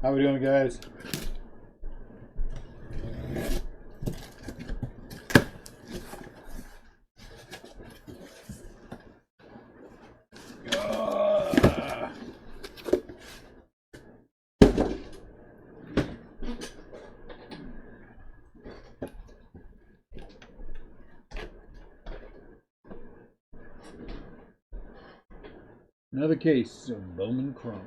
How we doing, guys? Another case of Bowman Chrome.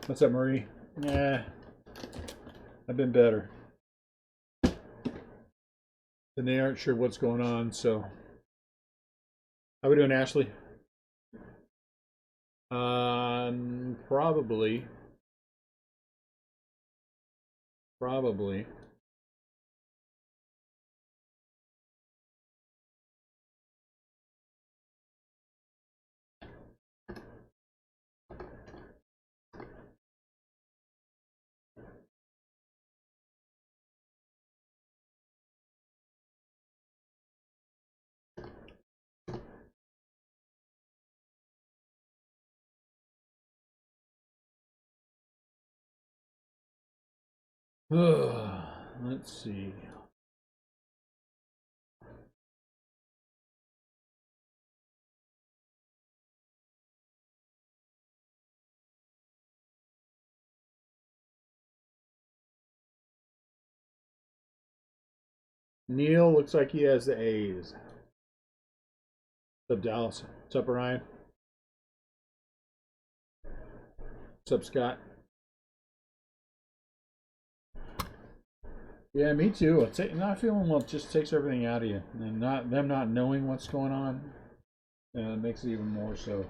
What's up, Marie? Nah, I've been better. And they aren't sure what's going on, so. How we doing, Ashley? Probably. Let's see. Neil looks like he has the A's. What's up, Dallas? What's up, Ryan? What's up, Scott? Yeah, me too. Not feeling well just takes everything out of you, and them not knowing what's going on makes it even more so.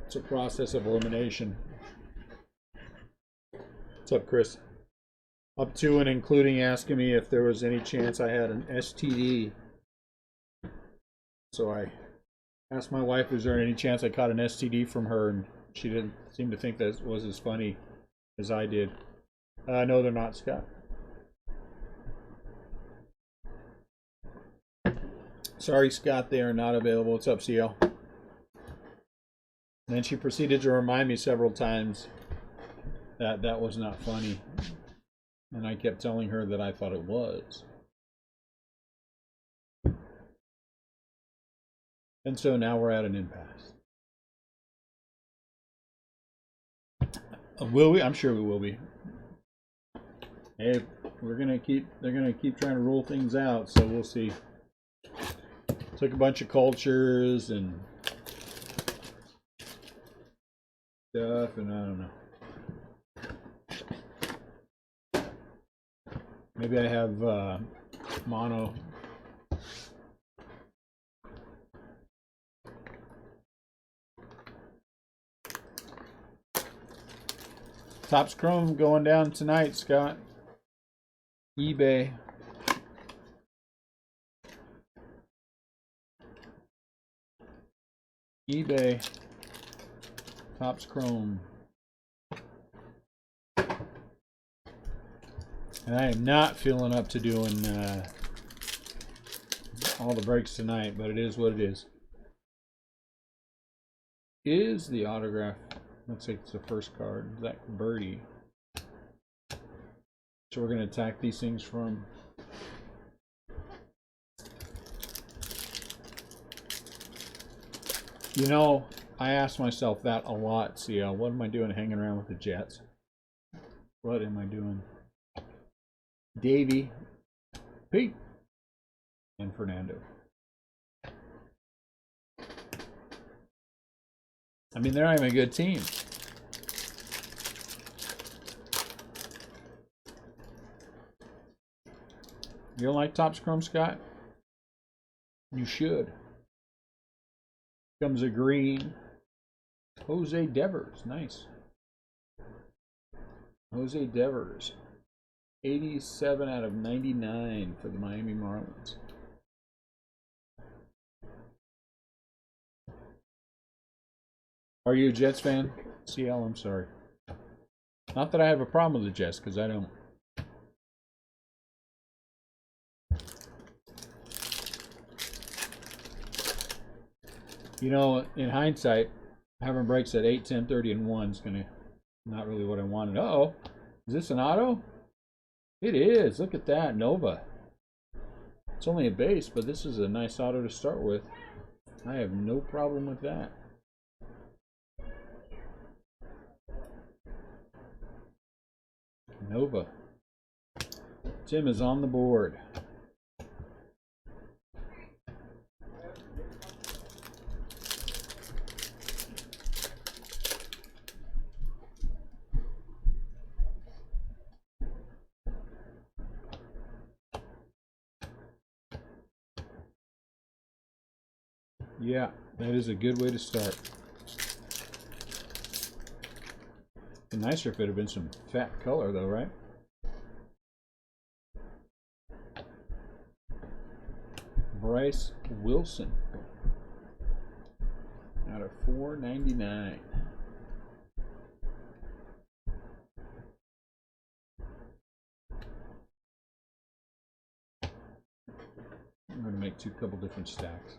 It's a process of elimination. What's up, Chris? Up to and including asking me if there was any chance I had an STD. So I asked my wife, was there any chance I caught an STD from her, and she didn't seem to think that was as funny as I did. No, they're not, Scott. Sorry, Scott, they are not available. What's up, CL? And then she proceeded to remind me several times that that was not funny. And I kept telling her that I thought it was. And so now we're at an impasse. Will we? I'm sure we will be. Hey, they're gonna keep trying to roll things out, so we'll see. Took a bunch of cultures and stuff, and I don't know. Maybe I have mono. Topps Chrome going down tonight, Scott. eBay. eBay. Topps Chrome. And I am not feeling up to doing all the breaks tonight, but it is what it is. Is the autograph? Looks like it's the first card. Zach Birdie. So we're going to attack these things from. You know, I ask myself that a lot, CL. What am I doing hanging around with the Jets? What am I doing? Davey, Pete, and Fernando. I mean, they're not even a good team. You don't like Topps Chrome, Scott? You should. Comes a green. Jose Devers, nice. Jose Devers. 87 out of 99 for the Miami Marlins. Are you a Jets fan? CL, I'm sorry. Not that I have a problem with the Jess, because I don't. You know, in hindsight, having brakes at 8, 10, 30, and 1 is gonna not really what I wanted. Uh-oh. Is this an auto? It is. Look at that. Nova. It's only a base, but this is a nice auto to start with. I have no problem with that. Nova. Tim is on the board. Yeah, that is a good way to start. It'd be nicer if it had been some fat color though, right? Bryce Wilson out of 4.99. I'm going to make a couple different stacks.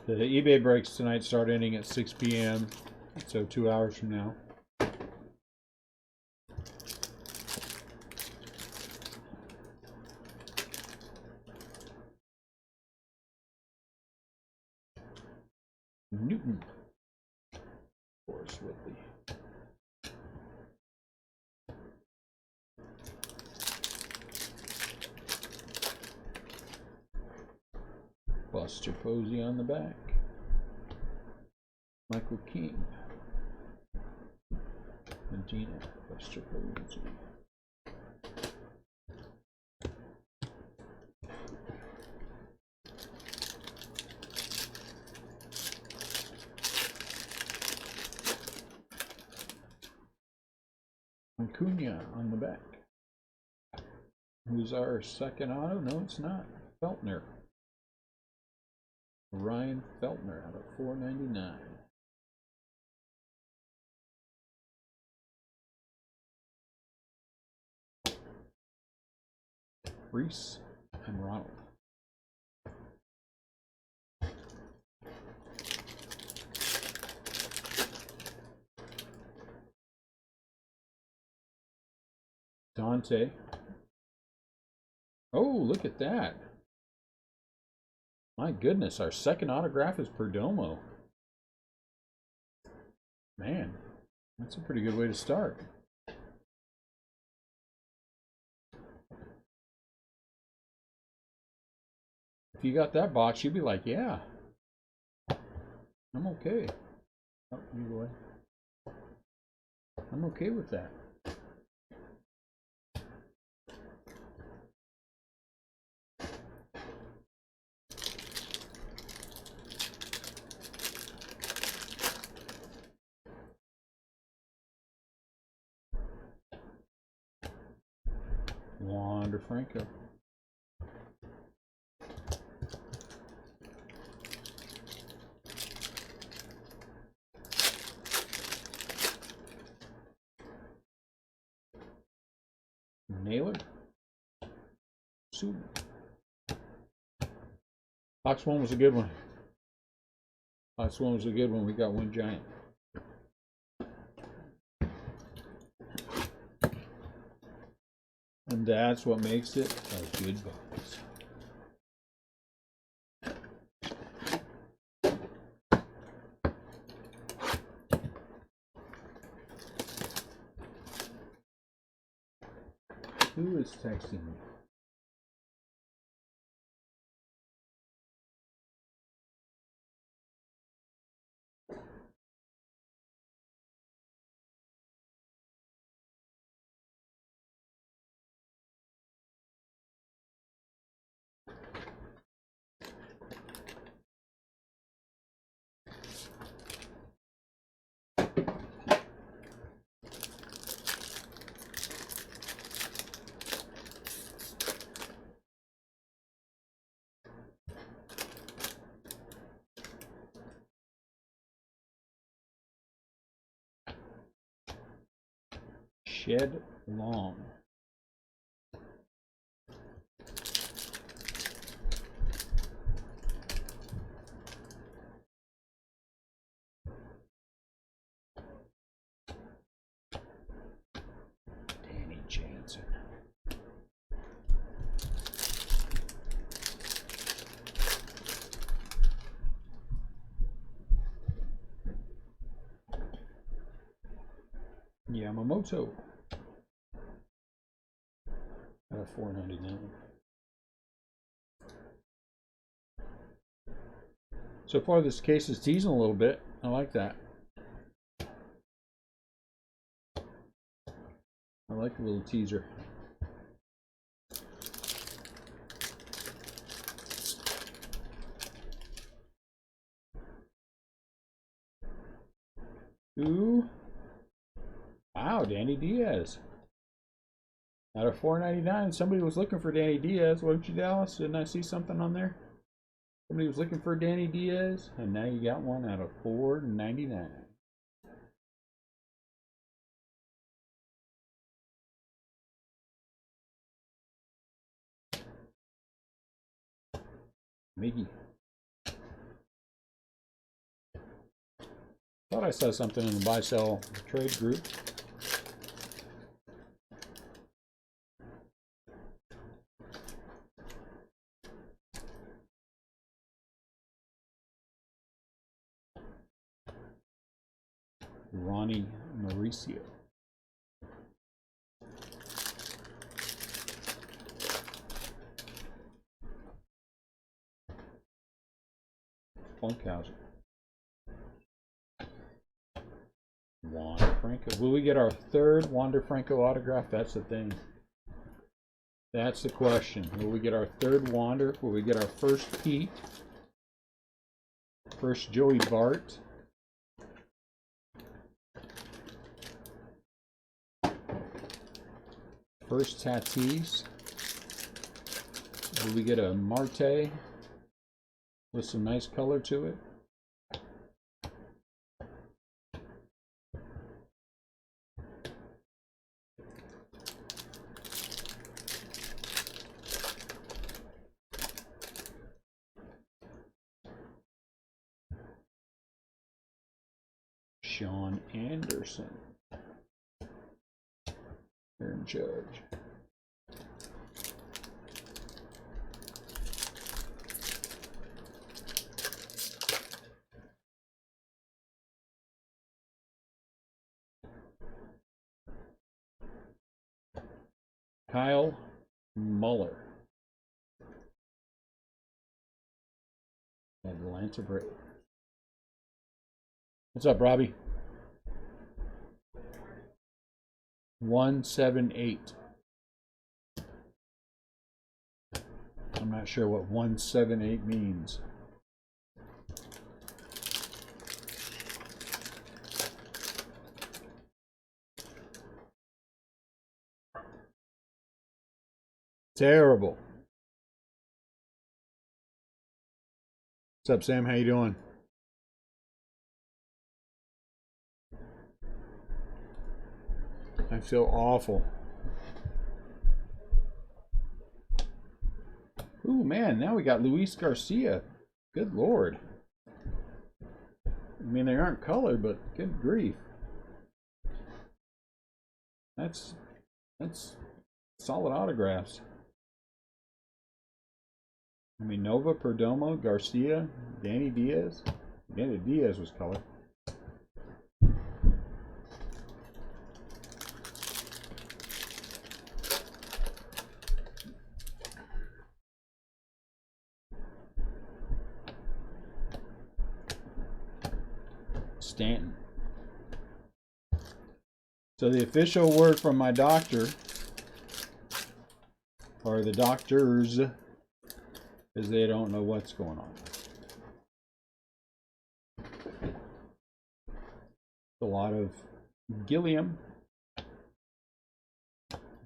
The eBay breaks tonight start ending at 6 p.m. So 2 hours from now. Newton. Forrest Whitley. Buster Posey on the back. Michael King. And Gina. Buster Posey. Acuna on the back. Who's our second auto? No, it's not. Feltner. Ryan Feltner out of 4.99. Reese and Ronald. Dante. Oh, look at that. My goodness, our second autograph is Perdomo. Man, that's a pretty good way to start. If you got that box, you'd be like, yeah, I'm okay. Oh, you go ahead. I'm okay with that. Wander Franco. Naylor. Sue. Box 1 was a good one. Box 1 was a good one. We got one giant. And that's what makes it a good box. Who is texting me? Shed Long. Danny Jansen. Yamamoto out of 499. So far this case is teasing a little bit. I like that. I like the little teaser. Ooh. Wow, Danny Diaz. Out of 499, somebody was looking for Danny Diaz. Wasn't you, Dallas? Didn't I see something on there? Somebody was looking for Danny Diaz, and now you got one out of 499. Miggy. Thought I saw something in the buy-sell trade group. Ronnie Mauricio. Funkhauser. Wander Franco. Will we get our third Wander Franco autograph? That's the thing. That's the question. Will we get our third Wander? Will we get our first Pete? First Joey Bart? First Tatis? Will we get a Marte with some nice color to it? Sean Anderson. Aaron Judge. Kyle Muller. Atlanta Braves. What's up, Robbie? 178. I'm not sure what 178 means. Terrible. What's up, Sam? How you doing? I feel awful. Ooh, man, now we got Luis Garcia. Good Lord. I mean, they aren't colored, but good grief. That's solid autographs. I mean, Nova, Perdomo, Garcia, Danny Diaz. Danny Diaz was colored. Stanton. So the official word from my doctor, or the doctors, is they don't know what's going on. A lot of Gilliam.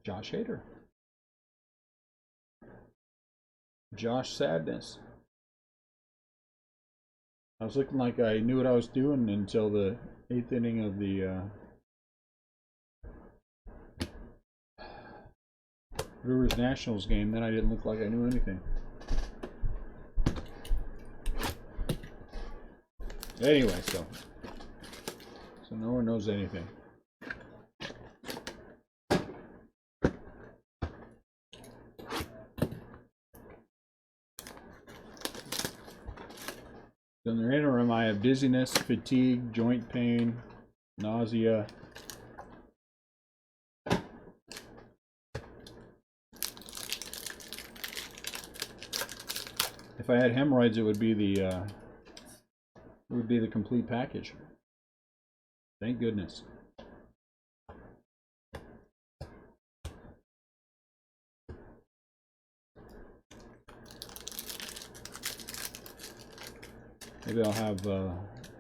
Josh Hader. Josh Sadness. I was looking like I knew what I was doing until the 8th inning of the Brewers Nationals game, then I didn't look like I knew anything. Anyway, so no one knows anything. In the interim, I have dizziness, fatigue, joint pain, nausea. If I had hemorrhoids, it would be the complete package. Thank goodness. Maybe I'll have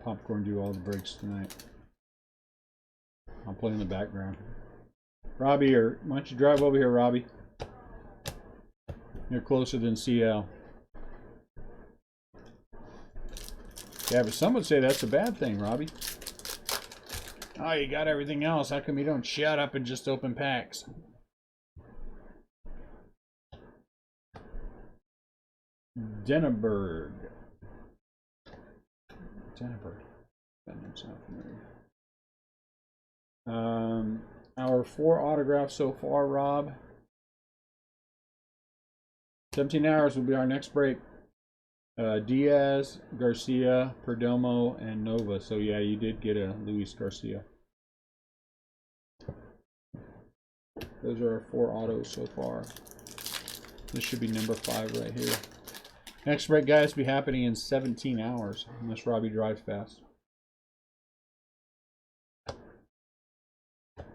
popcorn do all the breaks tonight. I'll play in the background. Robbie, or why don't you drive over here, Robbie? You're closer than CL. Yeah, but some would say that's a bad thing, Robbie. Oh, you got everything else. How come you don't shut up and just open packs? Denneberg. That name's not familiar. Our 4 autographs so far, Rob. 17 hours will be our next break. Diaz, Garcia, Perdomo, and Nova. So yeah, you did get a Luis Garcia. Those are our 4 autos so far. This should be number 5 right here. Next break, guys, will be happening in 17 hours, unless Robbie drives fast.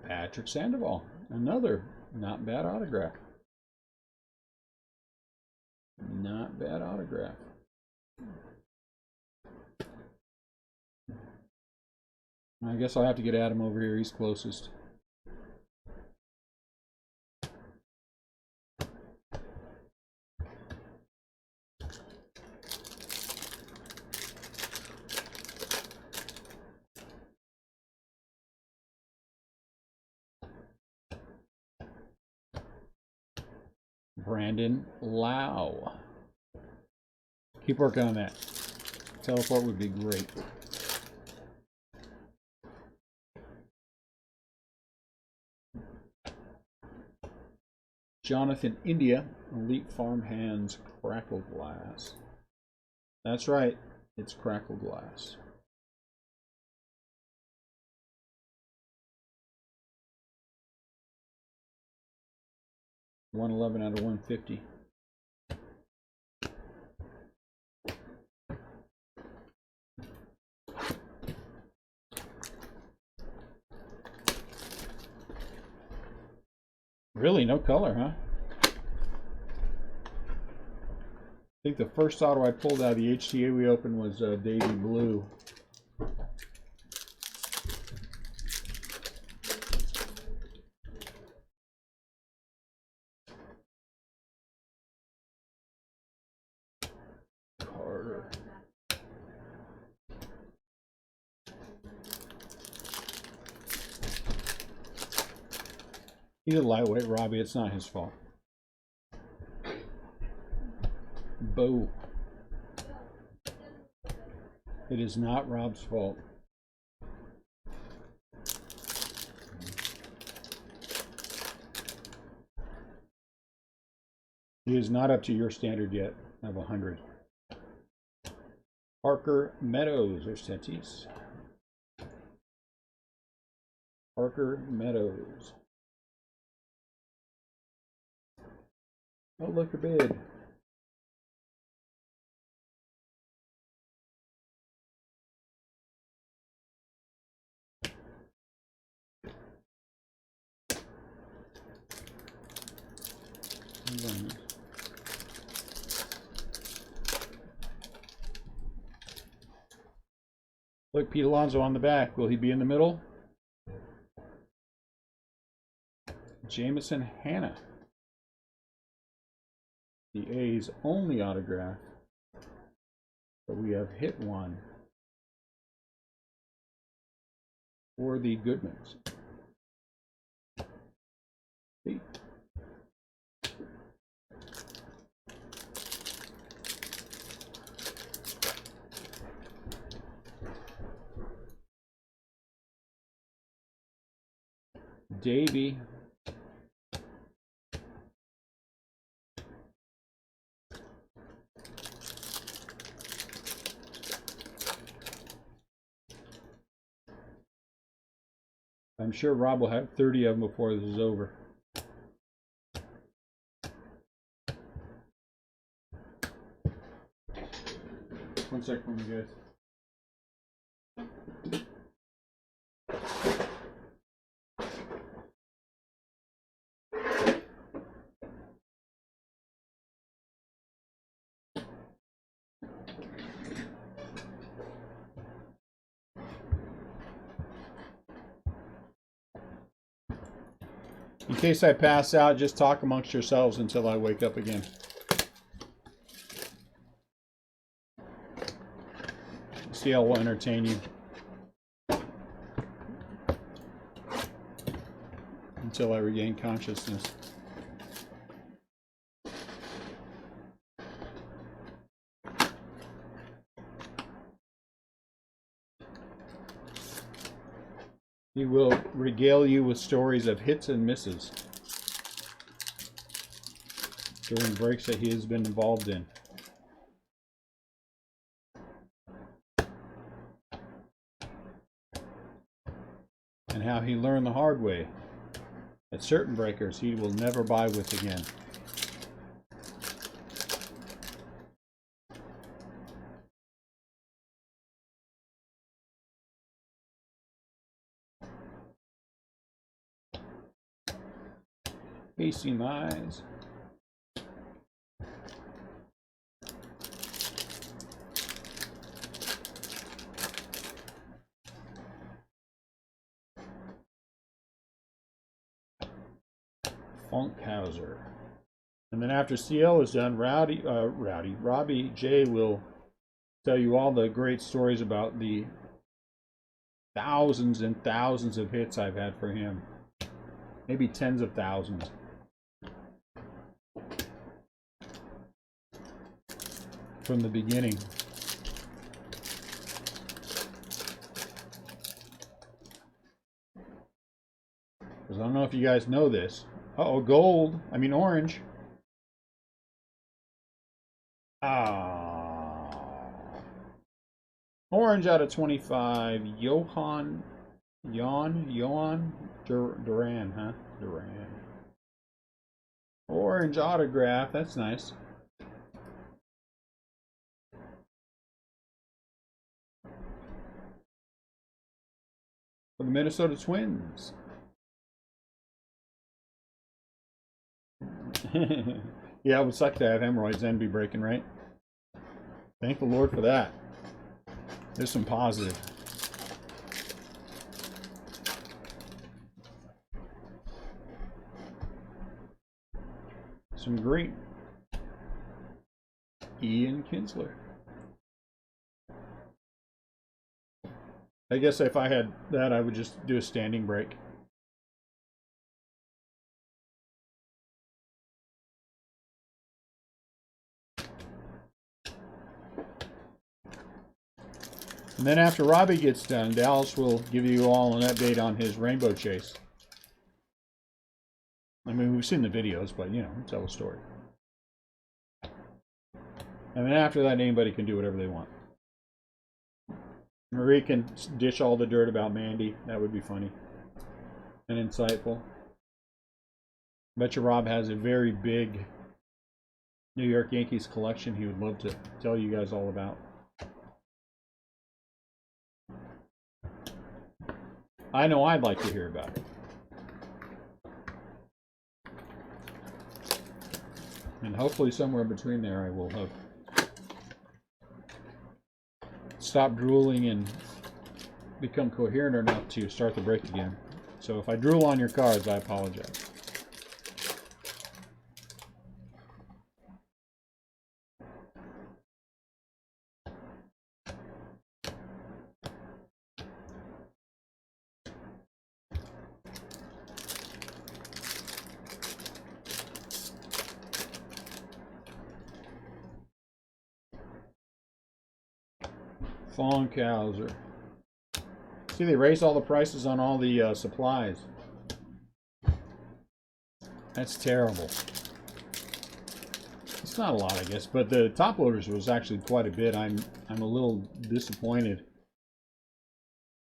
Patrick Sandoval, another not bad autograph. Not bad autograph. I guess I'll have to get Adam over here. He's closest. Brandon Lau. Keep working on that. Teleport would be great. Jonathan India, Elite Farm Hands Crackle Glass. That's right, it's Crackle Glass. $111 out of $150. Really, no color, huh? I think the first auto I pulled out of the HTA we opened was Davy Blue. Carter. He's a lightweight, Robbie. It's not his fault. Bo. It is not Rob's fault. He is not up to your standard yet of 100. Parker Meadows or Cetis. Parker Meadows. Oh, look a bid. Look, Pete Alonso on the back. Will he be in the middle? Jameson Hannah. The A's only autograph. But we have hit one for the Goodmans. Davy. I'm sure Rob will have 30 of them before this is over. One sec for me, guys. In case I pass out, just talk amongst yourselves until I wake up again. See how will entertain you. Until I regain consciousness. He will regale you with stories of hits and misses during breaks that he has been involved in. And how he learned the hard way that certain breakers he will never buy with again. Hasty eyes. Funkhauser. And then after CL is done, Robbie J will tell you all the great stories about the thousands and thousands of hits I've had for him. Maybe tens of thousands. From the beginning. Because I don't know if you guys know this. Uh-oh, gold. I mean orange. Orange out of 25. Johan Duran, huh? Duran. Orange autograph. That's nice. For the Minnesota Twins. Yeah, it would suck to have hemorrhoids and be breaking, right? Thank the Lord for that. There's some positive. Some great Ian Kinsler. I guess if I had that, I would just do a standing break. And then after Robbie gets done, Dallas will give you all an update on his rainbow chase. I mean, we've seen the videos, but, you know, tell the story. And then after that, anybody can do whatever they want. Marie can dish all the dirt about Mandy. That would be funny and insightful. Bet you Rob has a very big New York Yankees collection he would love to tell you guys all about. I know I'd like to hear about it. And hopefully somewhere in between there I will have stopped drooling and become coherent enough to start the break again. So if I drool on your cards, I apologize. Funkhauser. See, they raised all the prices on all the supplies. That's terrible. It's not a lot, I guess, but the top loaders was actually quite a bit. I'm a little disappointed.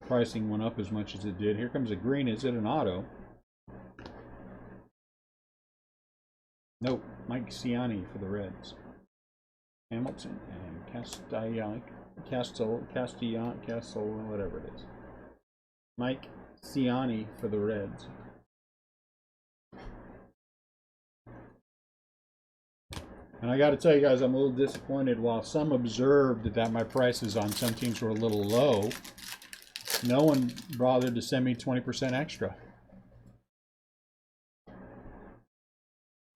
Pricing went up as much as it did. Here comes a green. Is it an auto? Nope. Mike Ciani for the Reds. Hamilton and Castillo, whatever it is. Mike Ciani for the Reds. And I got to tell you guys, I'm a little disappointed. While some observed that my prices on some teams were a little low, no one bothered to send me 20% extra.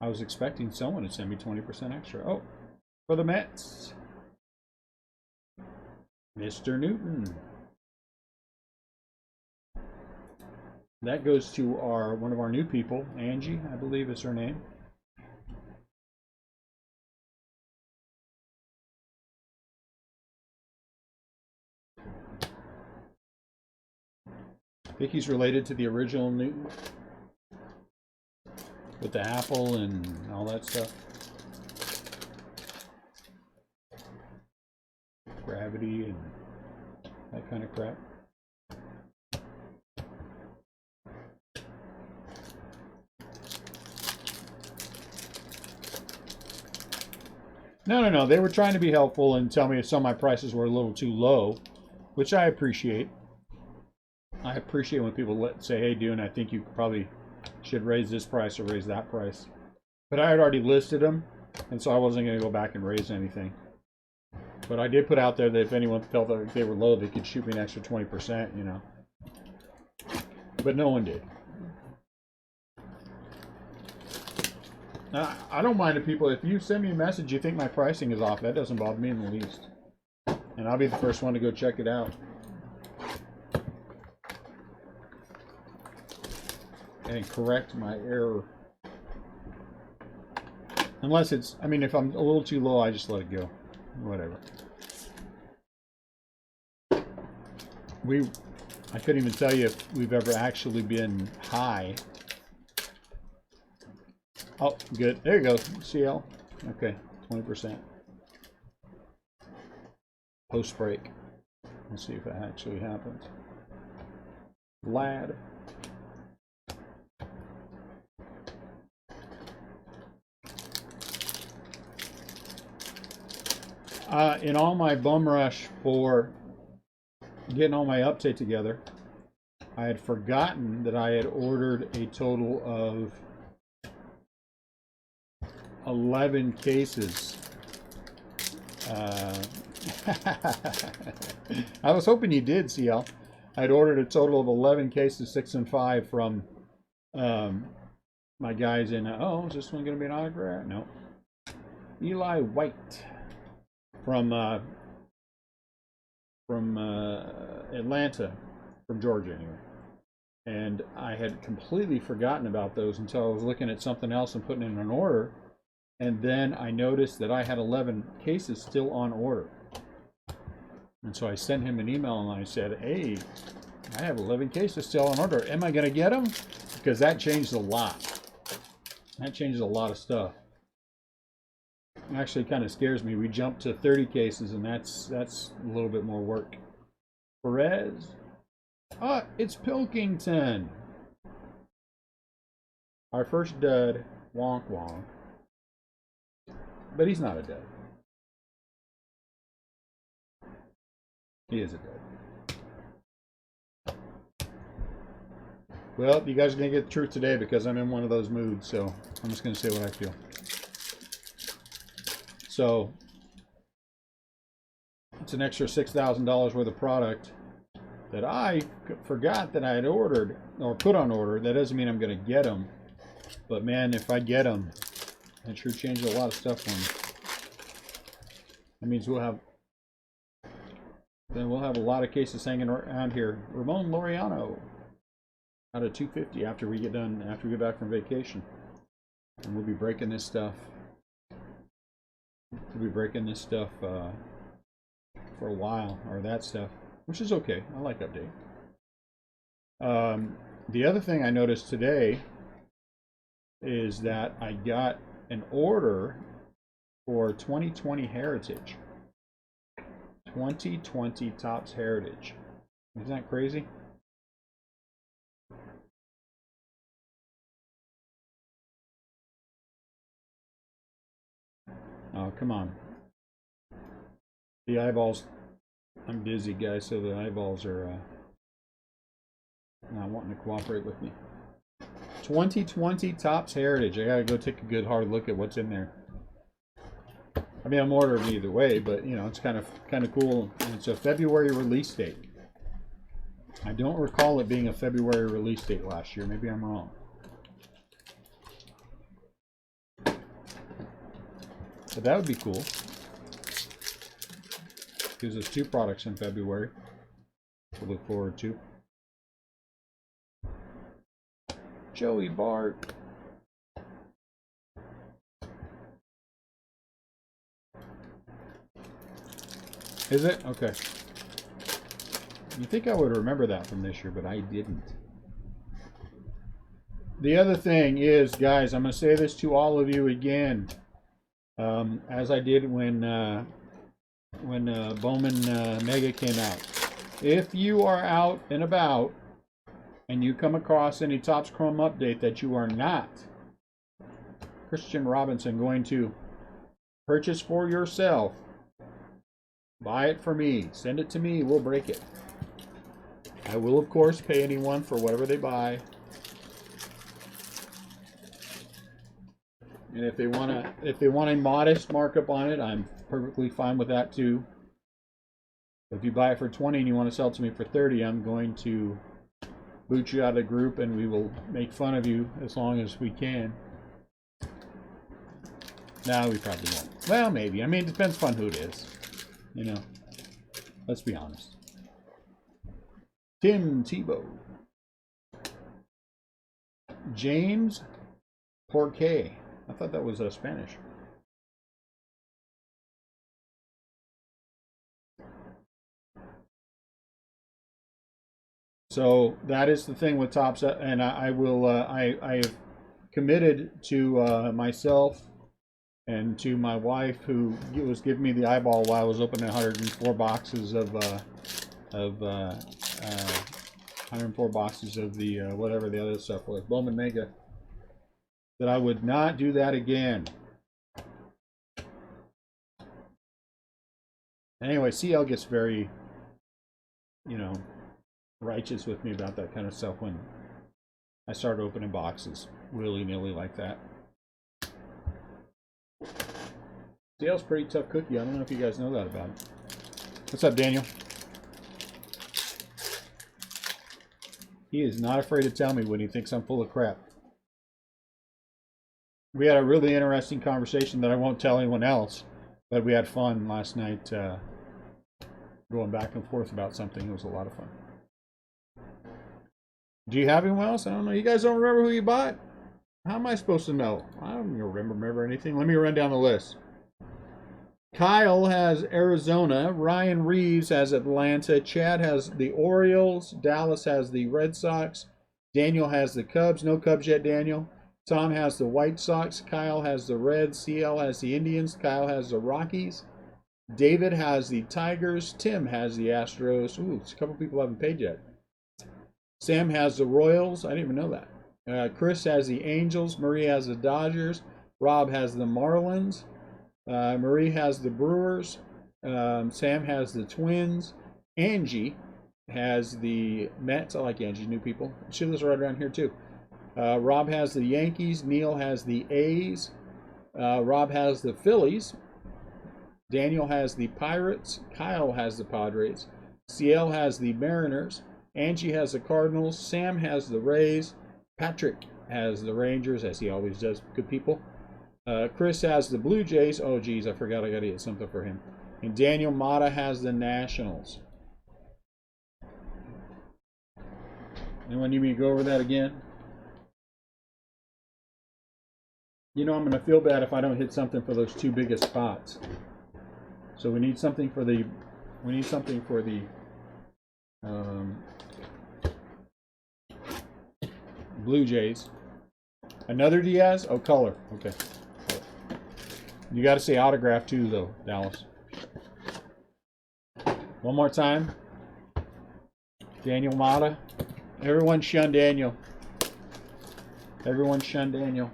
I was expecting someone to send me 20% extra. Oh, for the Mets, Mr. Newton. That goes to one of our new people, Angie, I believe is her name. I think he's related to the original Newton with the apple and all that stuff. Gravity and that kind of crap. No. They were trying to be helpful and tell me if some of my prices were a little too low, which I appreciate. I appreciate when people say, hey, Dune, I think you probably should raise this price or raise that price. But I had already listed them, and so I wasn't going to go back and raise anything. But I did put out there that if anyone felt that they were low, they could shoot me an extra 20%, you know. But no one did. I don't mind if you send me a message you think my pricing is off, that doesn't bother me in the least. And I'll be the first one to go check it out. And correct my error. Unless it's, I mean, if I'm a little too low, I just let it go. Whatever. I couldn't even tell you if we've ever actually been high. Oh, good. There you go. CL. Okay, 20%. Post break. Let's see if that actually happens. Vlad. In all my bum rush for getting all my update together, I had forgotten that I had ordered a total of 11 cases. I was hoping you did, CL. I'd ordered a total of 11 cases, 6 and 5 from my guys in. Oh, is this one going to be an autograph? No. Eli White from Atlanta, from Georgia anyway. And I had completely forgotten about those until I was looking at something else and putting in an order. And then I noticed that I had 11 cases still on order. And so I sent him an email and I said, hey, I have 11 cases still on order. Am I going to get them? Because that changed a lot. That changes a lot of stuff. It actually kind of scares me. We jumped to 30 cases, and that's a little bit more work. Perez. It's Pilkington. Our first dud. Wonk wonk. But he's not a dud. He is a dud. Well, you guys are going to get the truth today because I'm in one of those moods, so I'm just going to say what I feel. So, it's an extra $6,000 worth of product that I forgot that I had ordered or put on order. That doesn't mean I'm going to get them. But man, if I get them, it sure changes a lot of stuff for me. That means we'll have a lot of cases hanging around here. Ramon Laureano out of 250 after we get back from vacation. And we'll be breaking this stuff. We'll be breaking this stuff for a while, or that stuff, which is okay. I like update. The other thing I noticed today is that I got an order for 2020 Heritage. 2020 Topps Heritage. Isn't that crazy? Oh, come on. The eyeballs. I'm busy, guys, so the eyeballs are not wanting to cooperate with me. 2020 Topps Heritage. I gotta go take a good hard look at what's in there. I mean, I'm ordering either way, but you know, it's kind of cool. And it's a February release date. I don't recall it being a February release date last year. Maybe I'm wrong. But that would be cool. Gives us 2 products in February to look forward to. Joey Bart. Is it? Okay. You think I would remember that from this year, but I didn't. The other thing is, guys, I'm going to say this to all of you again, as I did when Bowman Mega came out. If you are out and about and you come across any Topps Chrome update that you are not Christian Robinson going to purchase for yourself, buy it for me, send it to me, we'll break it. I will, of course, pay anyone for whatever they buy. And if they want a modest markup on it, I'm perfectly fine with that too. If you buy it for 20 and you want to sell it to me for 30, I'm going to boot you out of the group and we will make fun of you as long as we can. No, we probably won't. Well, maybe. I mean, it depends on who it is. You know, let's be honest. Tim Tebow. James Porquet. I thought that was Spanish. So that is the thing with Topps, and I will. I have committed to myself and to my wife, who was giving me the eyeball while I was opening 104 boxes of 104 boxes of the whatever the other stuff was, Bowman Mega, that I would not do that again. Anyway, CL gets very, you know, righteous with me about that kind of stuff when I start opening boxes willy-nilly like that. CL's pretty tough cookie. I don't know if you guys know that about it. What's up, Daniel? He is not afraid to tell me when he thinks I'm full of crap. We had a really interesting conversation that I won't tell anyone else, but we had fun last night going back and forth about something. It was a lot of fun. Do you have anyone else? I don't know. You guys don't remember who you bought? How am I supposed to know? I don't remember anything. Let me run down the list. Kyle has Arizona. Ryan Reeves has Atlanta. Chad has the Orioles. Dallas has the Red Sox. Daniel has the Cubs. No Cubs yet, Daniel. Tom has the White Sox. Kyle has the Reds. CL has the Indians. Kyle has the Rockies. David has the Tigers. Tim has the Astros. Ooh, a couple people haven't paid yet. Sam has the Royals. I didn't even know that. Chris has the Angels. Marie has the Dodgers. Rob has the Marlins. Marie has the Brewers. Sam has the Twins. Angie has the Mets. I like Angie, new people. She lives right around here too. Rob has the Yankees. Neil has the A's. Rob has the Phillies. Daniel has the Pirates. Kyle has the Padres. CL has the Mariners. Angie has the Cardinals. Sam has the Rays. Patrick has the Rangers, as he always does. Good people. Chris has the Blue Jays. Oh, geez, I forgot I got to get something for him. And Daniel Mata has the Nationals. Anyone need me to go over that again? You know, I'm going to feel bad if I don't hit something for those 2 biggest spots. So we need something for the. Blue Jays. Another Diaz? Oh, color. Okay. You got to say autograph too, though, Dallas. One more time. Daniel Mata. Everyone shun Daniel. Everyone shun Daniel.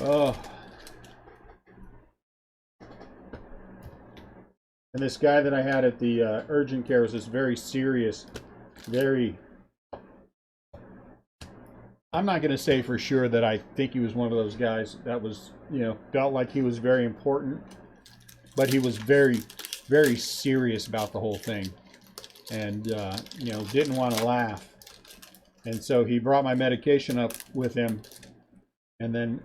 Oh. And this guy that I had at the urgent care was this very serious, very... I'm not going to say for sure that I think he was one of those guys that was, you know, felt like he was very important, but he was very, very serious about the whole thing, and, you know, didn't want to laugh. And so he brought my medication up with him, and then,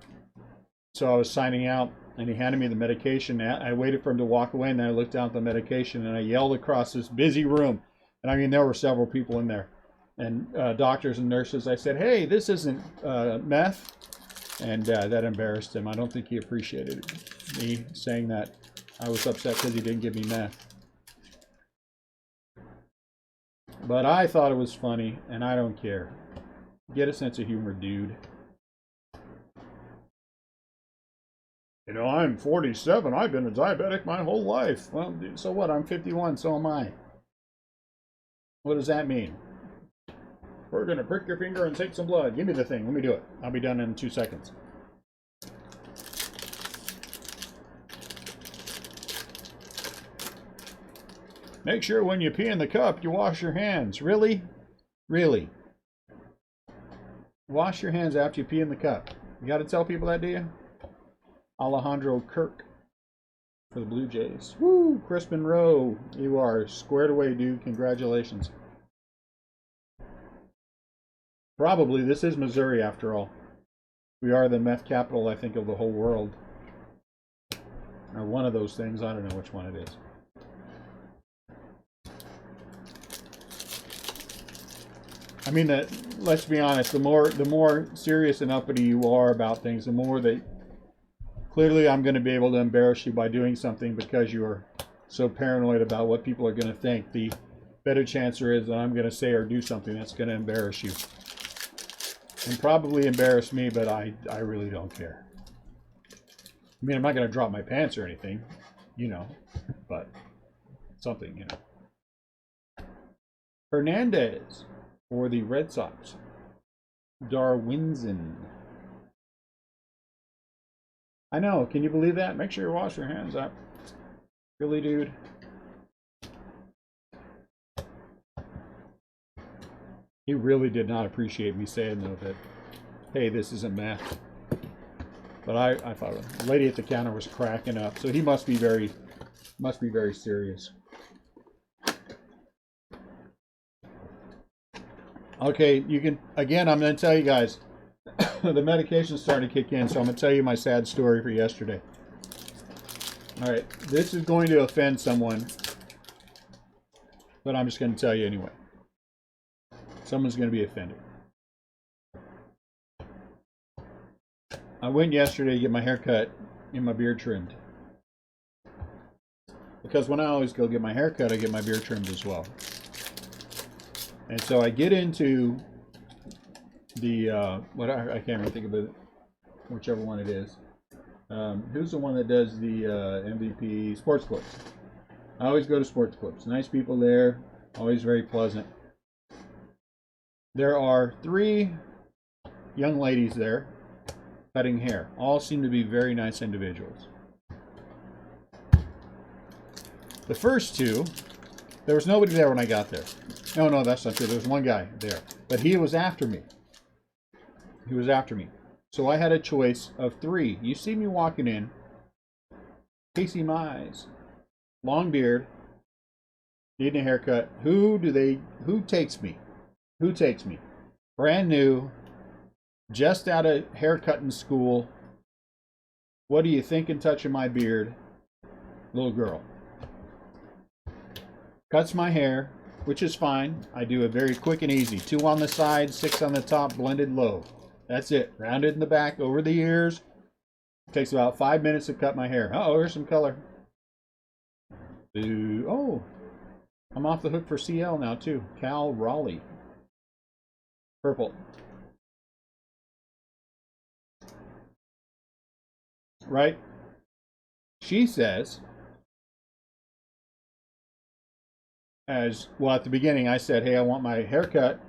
so I was signing out, and he handed me the medication. I waited for him to walk away, and then I looked down at the medication, and I yelled across this busy room, and I mean, there were several people in there, and doctors and nurses. I said, "Hey, this isn't meth," and that embarrassed him. I don't think he appreciated me saying that. I was upset because he didn't give me meth. But I thought it was funny, and I don't care. Get a sense of humor, dude. You know, I'm 47. I've been a diabetic my whole life. Well, so what? I'm 51. So am I. What does that mean? We're going to prick your finger and take some blood. Give me the thing. Let me do it. I'll be done in 2 seconds. Make sure when you pee in the cup, you wash your hands. Really? Really? Wash your hands after you pee in the cup. You got to tell people that, do you? Alejandro Kirk for the Blue Jays. Woo! Crispin Rowe, you are squared away, dude. Congratulations. Probably this is Missouri after all. We are the meth capital, I think, of the whole world. Or one of those things. I don't know which one it is. I mean, let's be honest, the more serious and uppity you are about things, the more that clearly I'm going to be able to embarrass you by doing something because you're so paranoid about what people are going to think. The better chance there is that I'm going to say or do something that's going to embarrass you. And probably embarrass me, but I really don't care. I mean, I'm not going to drop my pants or anything, you know, but something, you know. Hernandez for the Red Sox. Darwinson. I know, can you believe that? Make sure you wash your hands up. Really, dude? He really did not appreciate me saying though that, hey, this isn't meth. But I thought the lady at the counter was cracking up, so he must be very serious. Okay, you can, again, I'm going to tell you guys, the medication's starting to kick in, so I'm going to tell you my sad story for yesterday. All right, this is going to offend someone, but I'm just going to tell you anyway. Someone's going to be offended. I went yesterday to get my hair cut and my beard trimmed. Because when I always go get my hair cut, I get my beard trimmed as well. And so I get into the, I can't really think of it, whichever one it is. Who's the one that does the MVP Sports Clips? I always go to Sports Clips. Nice people there, always very pleasant. There are 3 young ladies there cutting hair. All seem to be very nice individuals. The first 2, there was nobody there when I got there. No, that's not true. There was one guy there, but he was after me. He was after me. So I had a choice of 3. You see me walking in. Casey Mize, long beard, needing a haircut. Who takes me? Who takes me? Brand new, just out of haircutting school. What do you think in touching my beard? Little girl. Cuts my hair, which is fine. I do it very quick and easy. 2 on the side, 6 on the top, blended low. That's it. Rounded in the back, over the ears. It takes about 5 minutes to cut my hair. Uh-oh, here's some color. Ooh, oh, I'm off the hook for CL now too. Cal Raleigh. Purple. Right? She says, as well at the beginning, I said, hey, I want my haircut.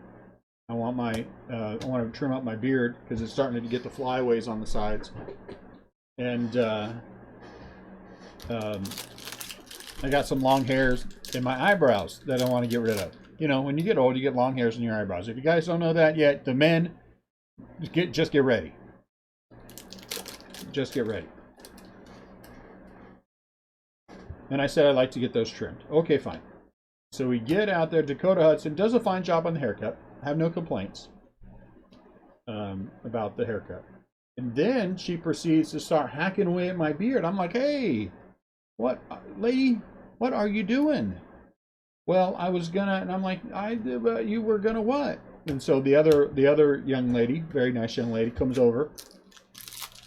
I want to trim up my beard because it's starting to get the flyaways on the sides. And I got some long hairs in my eyebrows that I want to get rid of. You know, when you get old, you get long hairs in your eyebrows. If you guys don't know that yet, the men, just get ready. Just get ready. And I said I'd like to get those trimmed. Okay, fine. So we get out there. Dakota Hudson does a fine job on the haircut. I have no complaints about the haircut. And then she proceeds to start hacking away at my beard. I'm like, hey, what, lady, what are you doing? Well, I was gonna, and I'm like, you were gonna what? And so the other young lady, very nice young lady, comes over,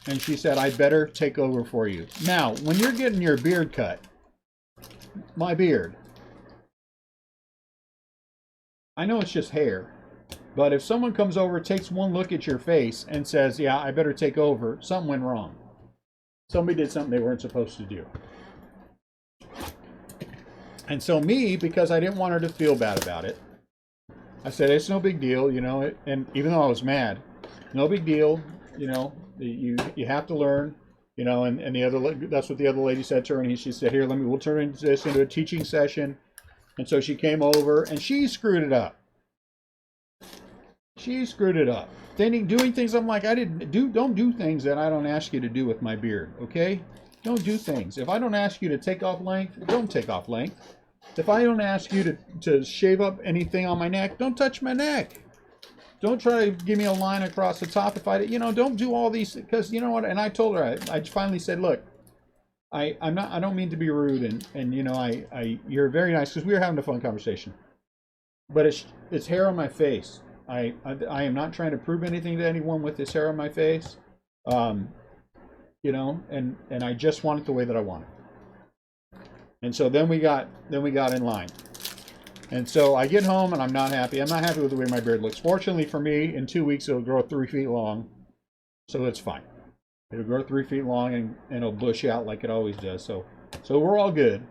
and she said, I better take over for you. Now, when you're getting your beard cut, my beard, I know it's just hair, but if someone comes over, takes one look at your face, and says, yeah, I better take over, something went wrong. Somebody did something they weren't supposed to do. And so me, because I didn't want her to feel bad about it, I said, it's no big deal, you know, and even though I was mad, no big deal, you know, you have to learn, you know, and the other, that's what the other lady said to her, and she said, here, we'll turn this into a teaching session. And so she came over, and she screwed it up. She screwed it up. Doing things, I'm like, don't do things that I don't ask you to do with my beard, okay? Don't do things. If I don't ask you to take off length, don't take off length. If I don't ask you to shave up anything on my neck, don't touch my neck. Don't try to give me a line across the top. If I, you know, don't do all these, because you know what? And I told her, I finally said, look, I don't mean to be rude, and you know, you're very nice, because we were having a fun conversation. But it's hair on my face. I am not trying to prove anything to anyone with this hair on my face. You know, and I just want it the way that I want it. And so then we got in line. And so I get home and I'm not happy. I'm not happy with the way my beard looks. Fortunately for me, in 2 weeks it'll grow 3 feet long. So it's fine. It'll grow 3 feet long and it'll bush out like it always does. So we're all good.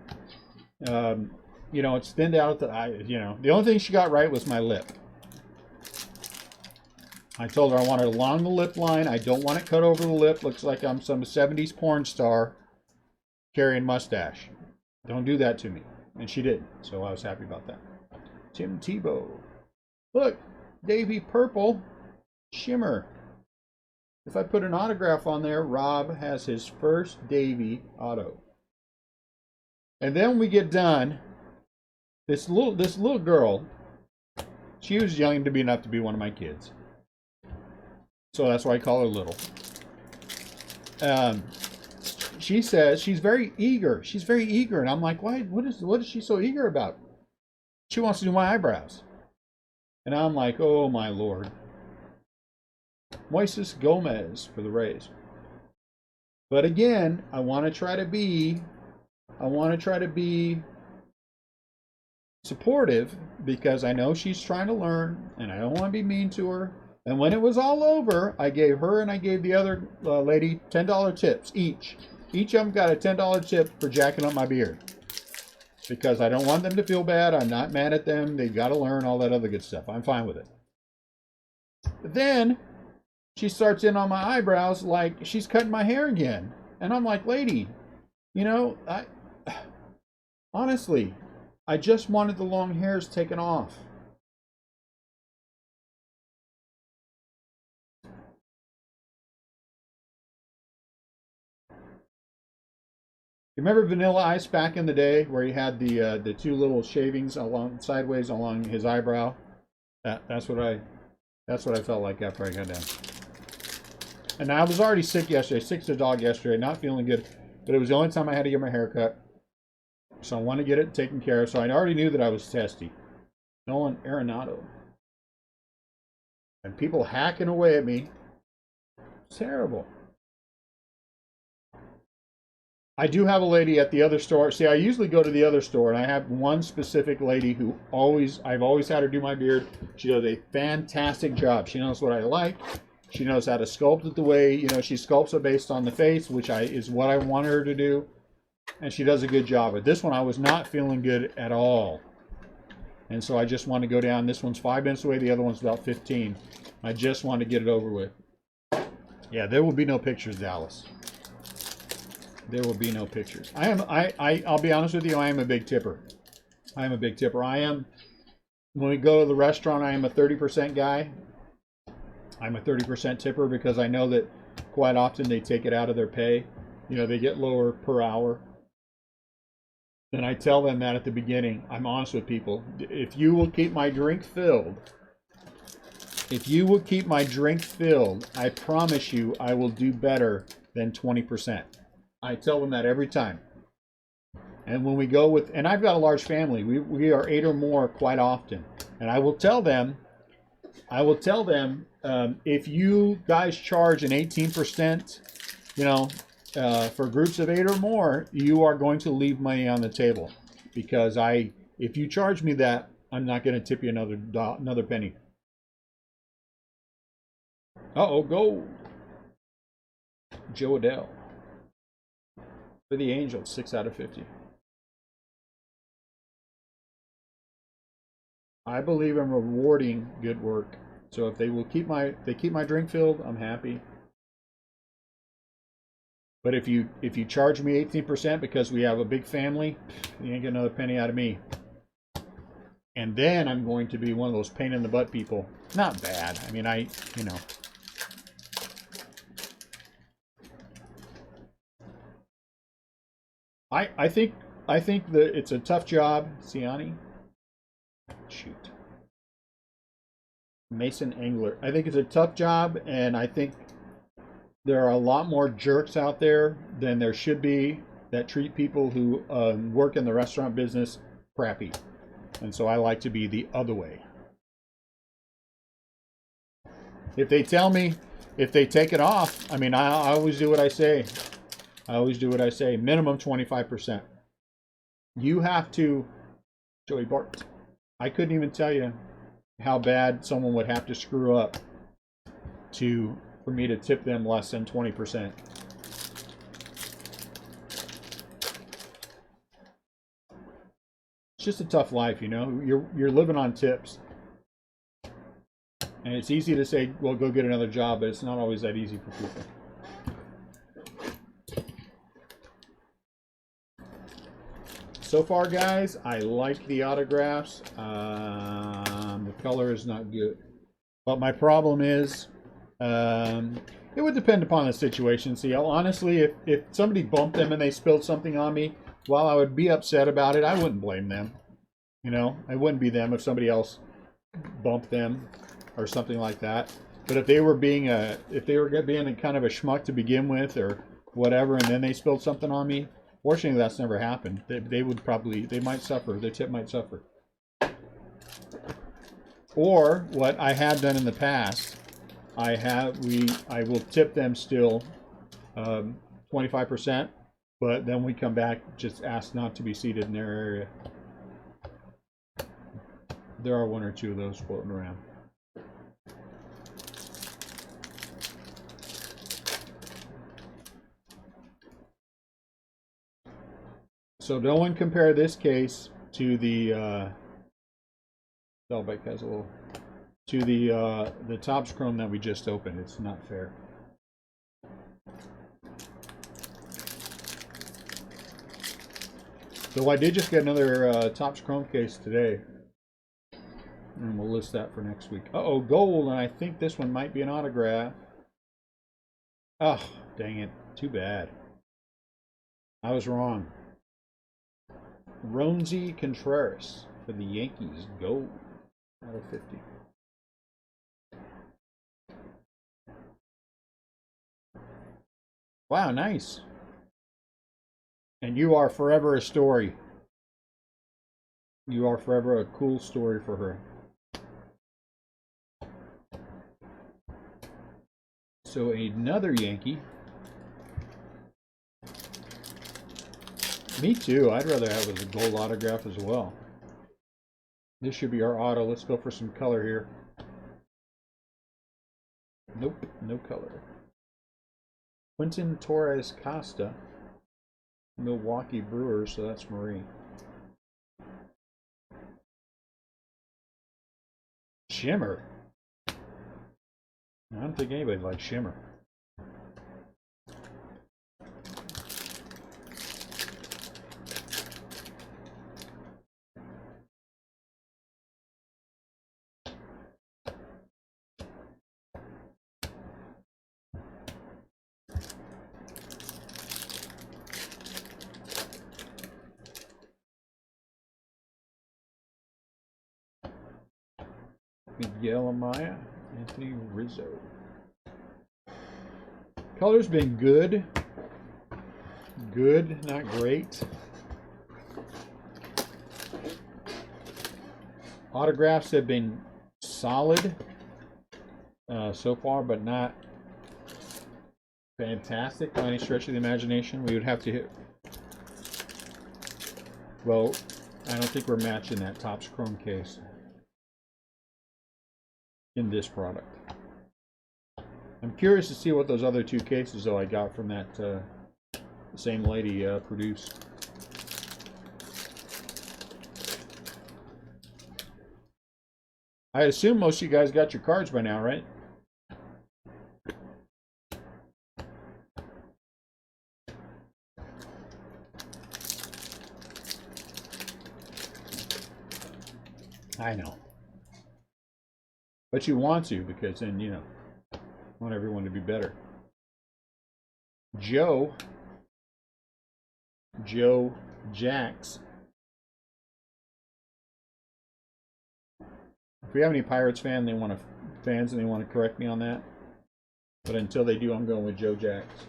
You know, it's thinned out at the eye, you know. The only thing she got right was my lip. I told her I want it along the lip line. I don't want it cut over the lip. Looks like I'm some 70s porn star carrying mustache. Don't do that to me. And she did. So I was happy about that. Tim Tebow. Look, Davy Purple Shimmer. If I put an autograph on there, Rob has his first Davy auto. And then we get done. This little girl, she was young to be enough to be one of my kids. So that's why I call her little. She says she's very eager. She's very eager, and I'm like, why? What is she so eager about? She wants to do my eyebrows, and I'm like, oh my Lord. Moises Gomez for the Rays. But again, I want to try to be supportive, because I know she's trying to learn, and I don't want to be mean to her. And when it was all over, I gave her and I gave the other lady $10 tips each. Each of them got a $10 tip for jacking up my beard. Because I don't want them to feel bad. I'm not mad at them. They've got to learn all that other good stuff. I'm fine with it. But then she starts in on my eyebrows like she's cutting my hair again. And I'm like, lady, you know, honestly, I just wanted the long hairs taken off. Remember Vanilla Ice back in the day, where he had the two little shavings sideways along his eyebrow? That's what I felt like after I got done. And I was already sick yesterday, sick as a dog yesterday, not feeling good. But it was the only time I had to get my hair cut, so I wanted to get it taken care of. So I already knew that I was testy. Nolan Arenado. And people hacking away at me. It's terrible. I do have a lady at the other store. See, I usually go to the other store, and I have one specific lady who I've always had her do my beard. She does a fantastic job. She knows what I like. She knows how to sculpt it the way, you know, she sculpts it based on the face, which is what I want her to do. And she does a good job. But this one, I was not feeling good at all. And so I just want to go down. This one's 5 minutes away. The other one's about 15. I just want to get it over with. Yeah, there will be no pictures, Dallas. There will be no pictures. I'll be honest with you, I am a big tipper. I am a big tipper. When we go to the restaurant, I am a 30% guy. I'm a 30% tipper because I know that quite often they take it out of their pay. You know, they get lower per hour. And I tell them that at the beginning. I'm honest with people. If you will keep my drink filled, I promise you I will do better than 20%. I tell them that every time. And when we go with, and I've got a large family, we are 8 or more quite often. And I will tell them, if you guys charge an 18%, you know, for groups of 8 or more, you are going to leave money on the table. Because if you charge me that, I'm not going to tip you another penny. Uh-oh, go. Joe Adele. For the Angels, 6 out of 50. I believe in rewarding good work. So if they will keep my drink filled, I'm happy. But if you charge me 18% because we have a big family, you ain't get another penny out of me. And then I'm going to be one of those pain in the butt people. Not bad. I mean, you know. I think that it's a tough job, Siani. Shoot. Mason Angler. I think it's a tough job, and I think there are a lot more jerks out there than there should be that treat people who work in the restaurant business crappy. And so I like to be the other way. If they tell me, if they take it off, I mean, I always do what I say. I always do what I say. Minimum 25%. You have to, Joey Bart, I couldn't even tell you how bad someone would have to screw up for me to tip them less than 20%. It's just a tough life, you know. You're living on tips. And it's easy to say, well, go get another job, but it's not always that easy for people. So far, guys, I like the autographs. The color is not good. But my problem is, it would depend upon the situation. See, honestly, if somebody bumped them and they spilled something on me, while I would be upset about it, I wouldn't blame them. You know, it wouldn't be them if somebody else bumped them or something like that. But if they were being kind of a schmuck to begin with or whatever, and then they spilled something on me, fortunately that's never happened. They might suffer. Their tip might suffer. Or what I have done in the past, I will tip them still 25%, but then we come back, just ask not to be seated in their area. There are 1 or 2 of those floating around. So no one compare this case to the Spellbike has a little to the Topps Chrome that we just opened. It's not fair. So I did just get another Topps Chrome case today, and we'll list that for next week. Uh-oh, gold, and I think this one might be an autograph. Oh, dang it. Too bad. I was wrong. Roansy Contreras for the Yankees. Gold out of 50. Wow, nice. And you are forever a story. You are forever a cool story for her. So another Yankee. Me too. I'd rather have it as a gold autograph as well. This should be our auto. Let's go for some color here. Nope, no color. Quentin Torres Costa, Milwaukee Brewers, so that's Marie. Shimmer. I don't think anybody likes Shimmer. Miguel Amaya, Anthony Rizzo. Color's been good. Good, not great. Autographs have been solid so far, but not fantastic by any stretch of the imagination. We would have to hit. Well, I don't think we're matching that Topps Chrome case in this product. I'm curious to see what those other two cases though I got from that same lady produced. I assume most of you guys got your cards by now, right? I know. But you want to, because then, you know, want everyone to be better. Joe Jacks. If we have any Pirates fans and they want to correct me on that. But until they do, I'm going with Joe Jacks.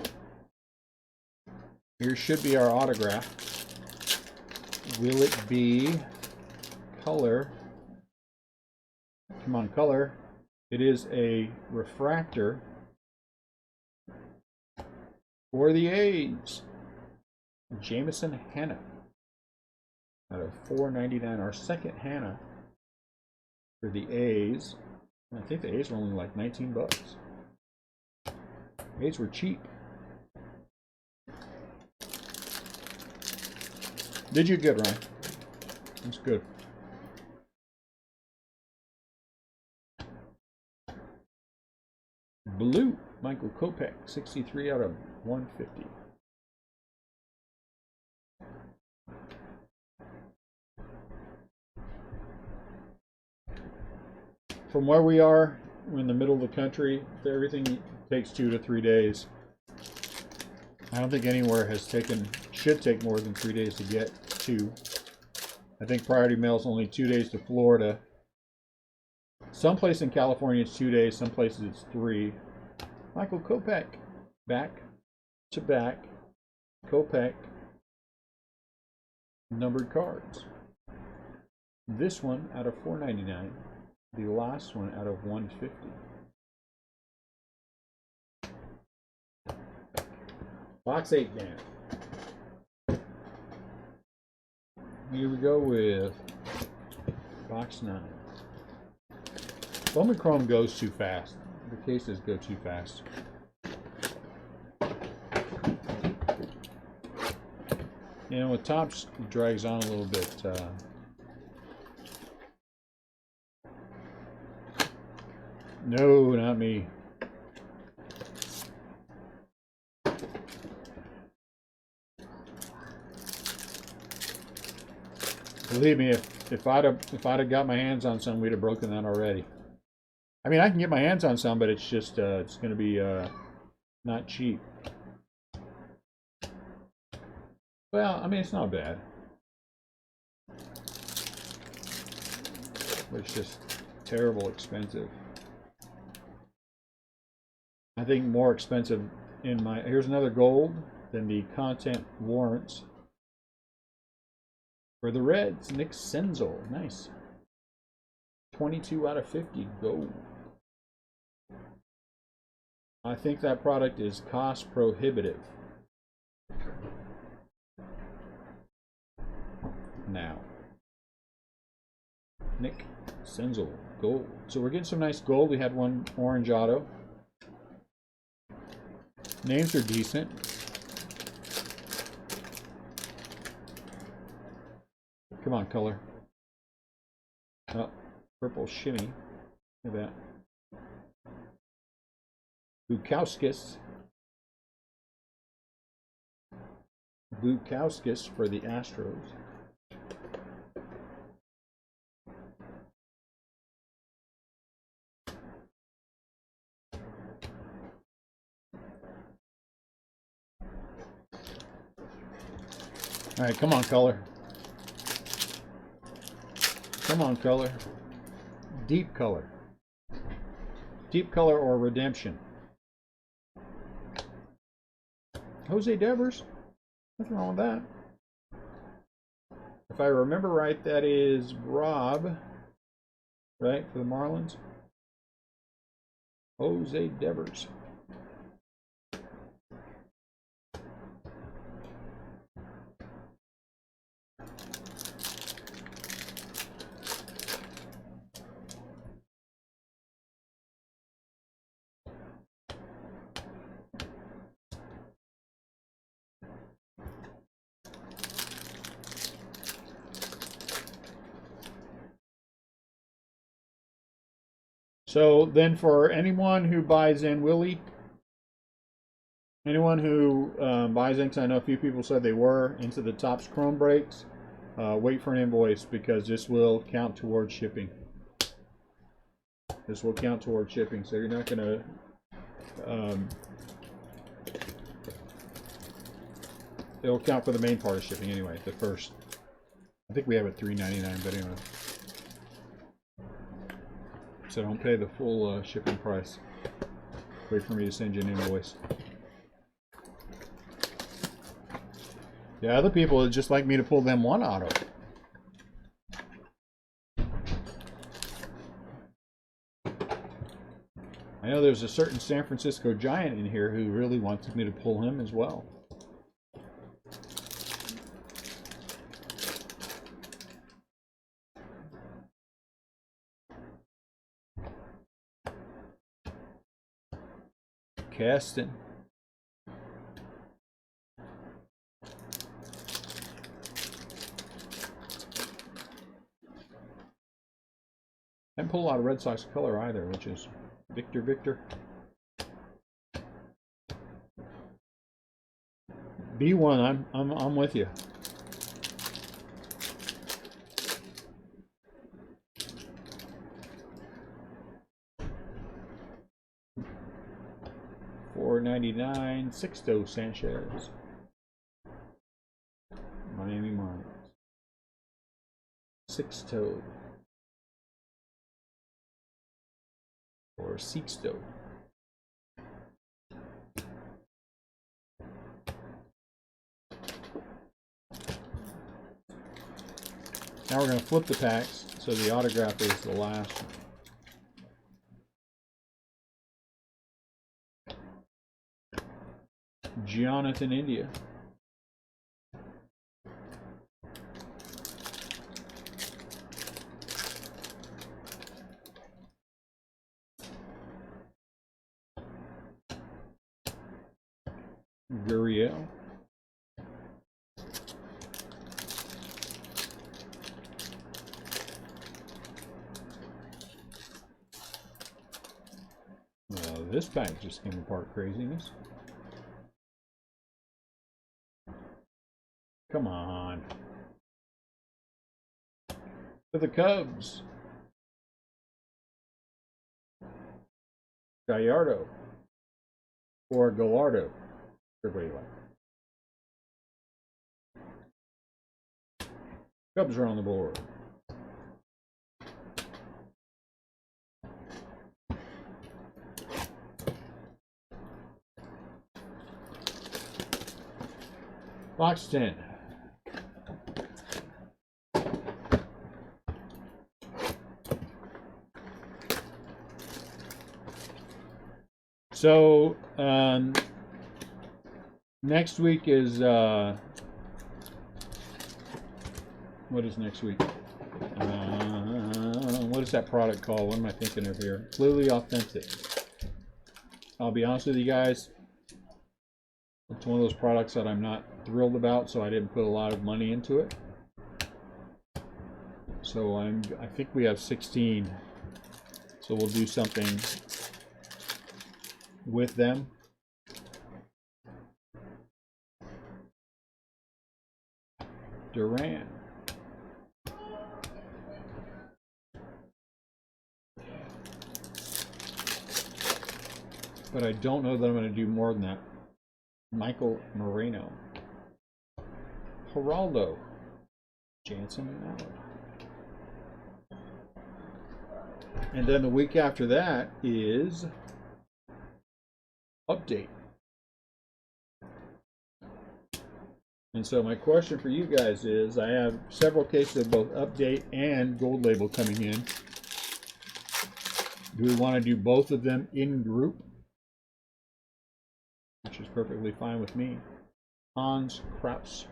Here should be our autograph. Will it be color? Come on, color. It is a refractor for the A's. Jameson Hanna out of $4.99. Our second Hanna for the A's. I think the A's were only like 19 bucks. A's were cheap. Did you good, Ryan? That's good. Blue, Michael Kopech, 63 out of 150. From where we are, we're in the middle of the country. Everything takes 2 to 3 days. I don't think anywhere should take more than 3 days to get to. I think priority mail is only 2 days to Florida. Some place in California it's 2 days, some places it's 3. Michael Kopech, back to back. Kopech, numbered cards. This one out of $4.99. The last one out of $150. Box 8 down. Here we go with box 9. Bowman Chrome goes too fast. The cases go too fast. You know, with Topps, it drags on a little bit. No, not me. Believe me, if I'd have got my hands on some, we'd have broken that already. I mean, I can get my hands on some, but it's just it's going to be not cheap. Well, I mean, it's not bad, but it's just terrible expensive. I think more expensive in my. Here's another gold than the content warrants. For the Reds, Nick Senzel, nice. 22 out of 50 gold. I think that product is cost prohibitive. Now, Nick Senzel, gold. So we're getting some nice gold. We had one orange auto. Names are decent. Come on, color. Oh, purple shimmy. Look at that. Bukowskis. Bukowskis for the Astros. All right, come on, color. Come on, color. Deep color. Deep color or redemption. Jose Devers. Nothing wrong with that. If I remember right, that is Rob, right, for the Marlins. Jose Devers. So then for anyone who buys in, Willie, anyone who buys in, because I know a few people said they were, into the Topps Chrome breaks, wait for an invoice because this will count towards shipping. This will count towards shipping, so you're not going to... it'll count for the main part of shipping anyway, the first. I think we have it $3.99, but anyway. So don't pay the full shipping price. Wait for me to send you an invoice. Yeah, other people would just like me to pull them one auto. I know there's a certain San Francisco Giant in here who really wants me to pull him as well. Caston. Haven't pulled a lot of Red Sox color either, which is Victor. B1, I'm with you. $4.99, Sixto Sanchez. Miami Marlins. Sixto. Or Sixto. Now we're going to flip the packs, so the autograph is the last one. Jonathan India. Gurriel. This pack just came apart craziness. Come on. For the Cubs. Gallardo. Or Gallardo. Everybody like. Cubs are on the board. Box 10. So next week is what is next week? What is that product called? What am I thinking of here? Clearly Authentic. I'll be honest with you guys. It's one of those products that I'm not thrilled about, so I didn't put a lot of money into it. So I think we have 16. So we'll do something with them. Duran. But I don't know that I'm going to do more than that. Michael Moreno. Geraldo. Jansen and Allen. And then the week after that is Update. And so my question for you guys is, I have several cases of both Update and Gold Label coming in. Do we want to do both of them in group? Which is perfectly fine with me. Hans Kraus.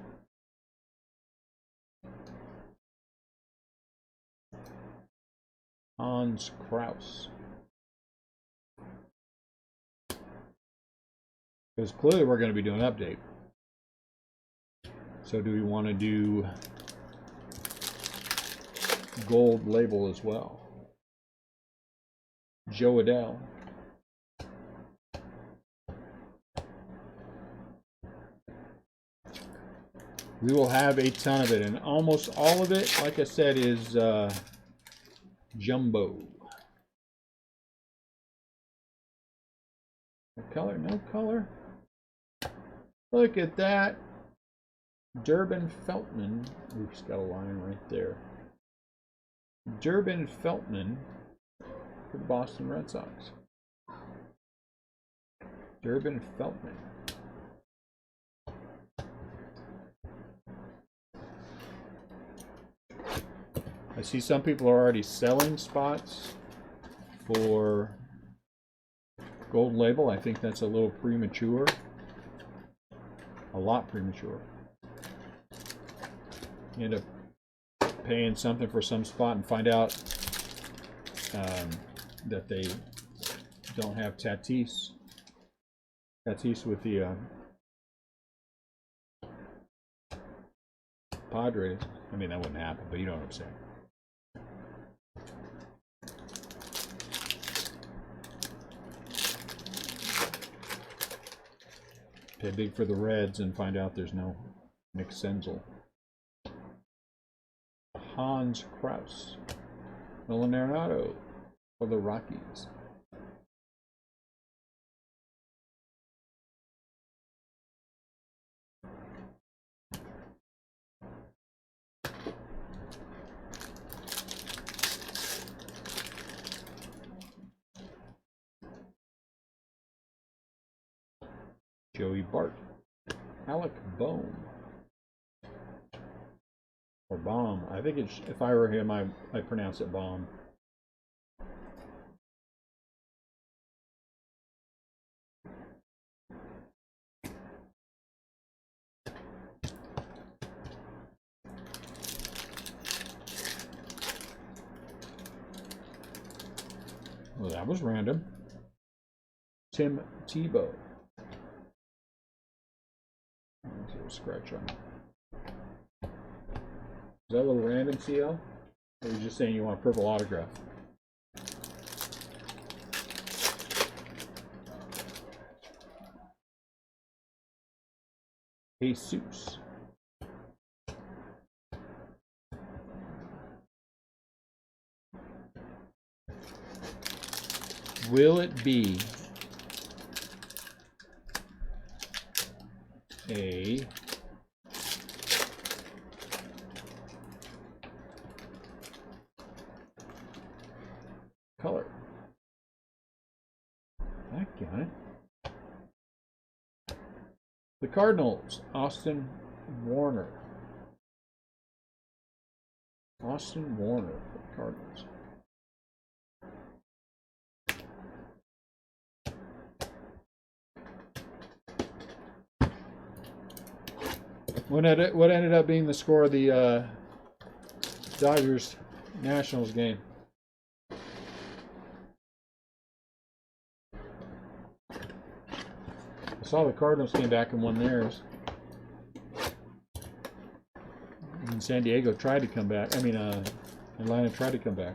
Hans Kraus. Because clearly we're going to be doing Update. So do we want to do Gold Label as well? Joe Adele. We will have a ton of it, and almost all of it, like I said, is jumbo. No color, no color. Look at that. Durbin Feltman. We've just got a line right there. Durbin Feltman for the Boston Red Sox. Durbin Feltman. I see some people are already selling spots for Gold Label. I think that's a little premature. A lot premature. You end up paying something for some spot and find out that they don't have Tatis. Tatis with the Padres. I mean, that wouldn't happen, but you know what I'm saying. Pay big for the Reds and find out there's no Nick Senzel. Hans Kraus. Nolan Arenado for the Rockies. Joey Bart. Alec Bohm. Or Baum. I think it's, if I were him, I pronounce it Baum. Well, that was random. Tim Tebow. There's a little scratch on it. Is that a little random, CL? Or are you just saying you want a purple autograph? Jesus. Will it be a color? Got it. The Cardinals, Austin Warner. Austin Warner for the Cardinals. What ended up being the score of the Dodgers Nationals game? I saw the Cardinals came back and won theirs. And San Diego tried to come back. I mean, Atlanta tried to come back.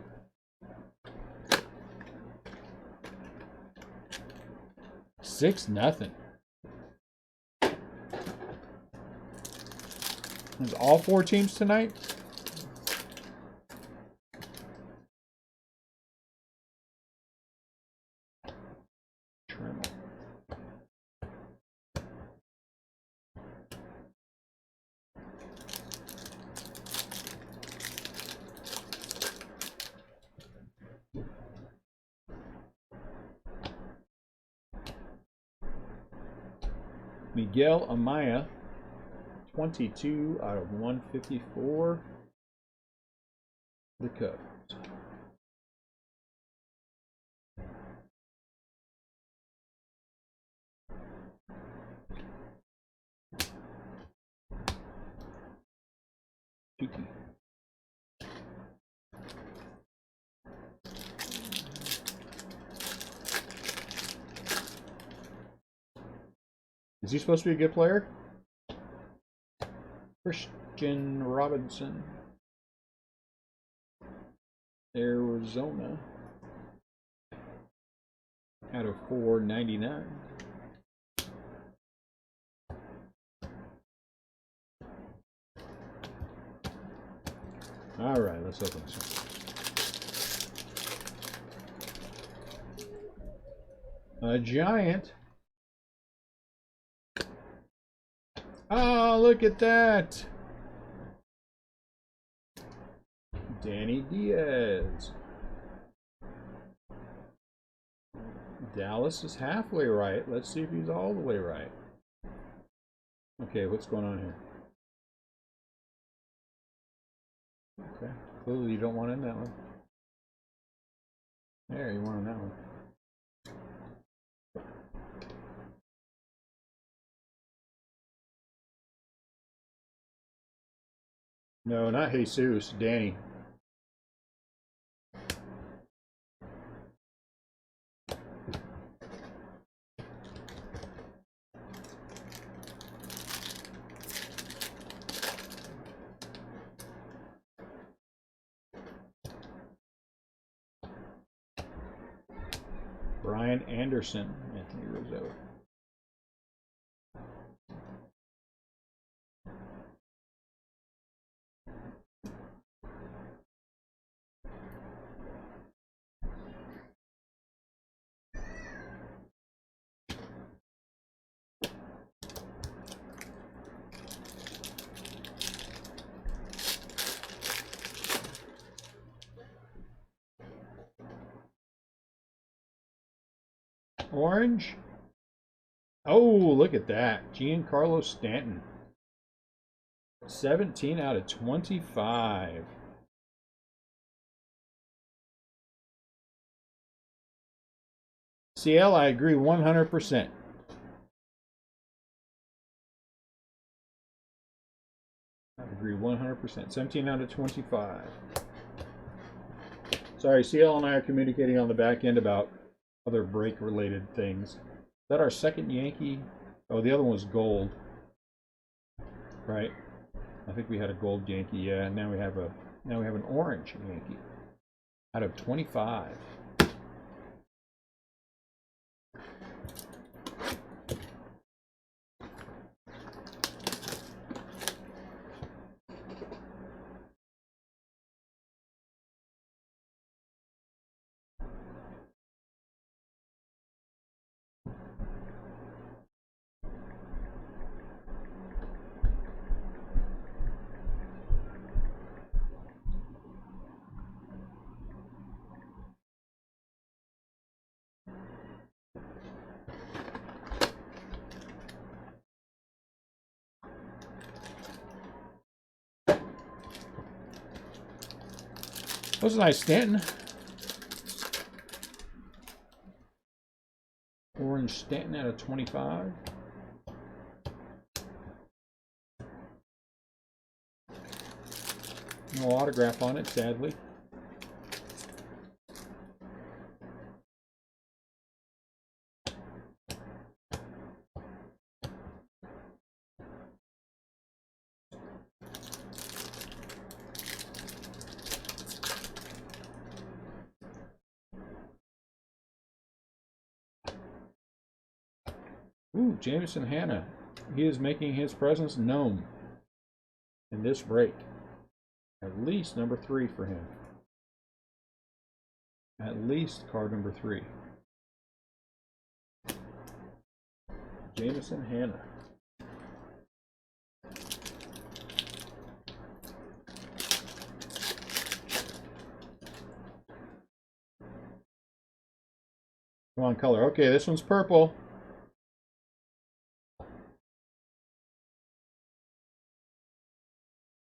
Six nothing. Is all four teams tonight? Miguel Amaya, 22 out of 154. The Cubs. Tuki. Is he supposed to be a good player? Christian Robinson, Arizona, out of 499. All right, let's open this one. A Giant. Oh, look at that. Danny Diaz. Dallas is halfway right. Let's see if he's all the way right. Okay, what's going on here? Okay, clearly you don't want in that one. There, you want in that one. No, not Jesus, Danny. Brian Anderson, Anthony Rizzo. Orange. Oh, look at that. Giancarlo Stanton. 17 out of 25. CL, I agree 100%. I agree 100%. 17 out of 25. Sorry, CL and I are communicating on the back end about other break-related things. Is that our second Yankee? Oh, the other one was gold, right? I think we had a gold Yankee. Yeah, and now we have an orange Yankee out of 25. That was a nice Stanton. Orange Stanton out of 25. No autograph on it, sadly. Ooh, Jameson Hanna. He is making his presence known in this break. At least number 3 for him. At least card number 3. Jameson Hanna. Come on, color. Okay, this one's purple.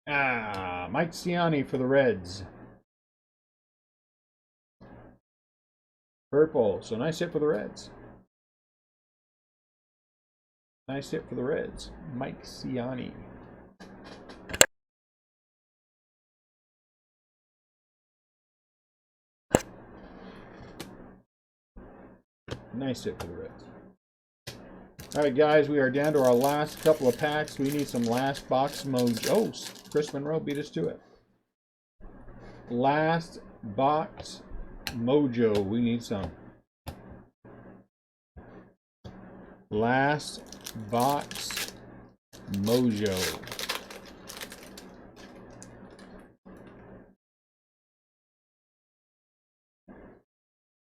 Ah, Mike Ciani for the Reds. Purple. So nice hit for the Reds. Nice hit for the Reds. Mike Ciani. Nice hit for the Reds. Alright guys, we are down to our last couple of packs. We need some last box mojo. Oh, Chris Monroe beat us to it. Last box mojo. We need some. Last box mojo.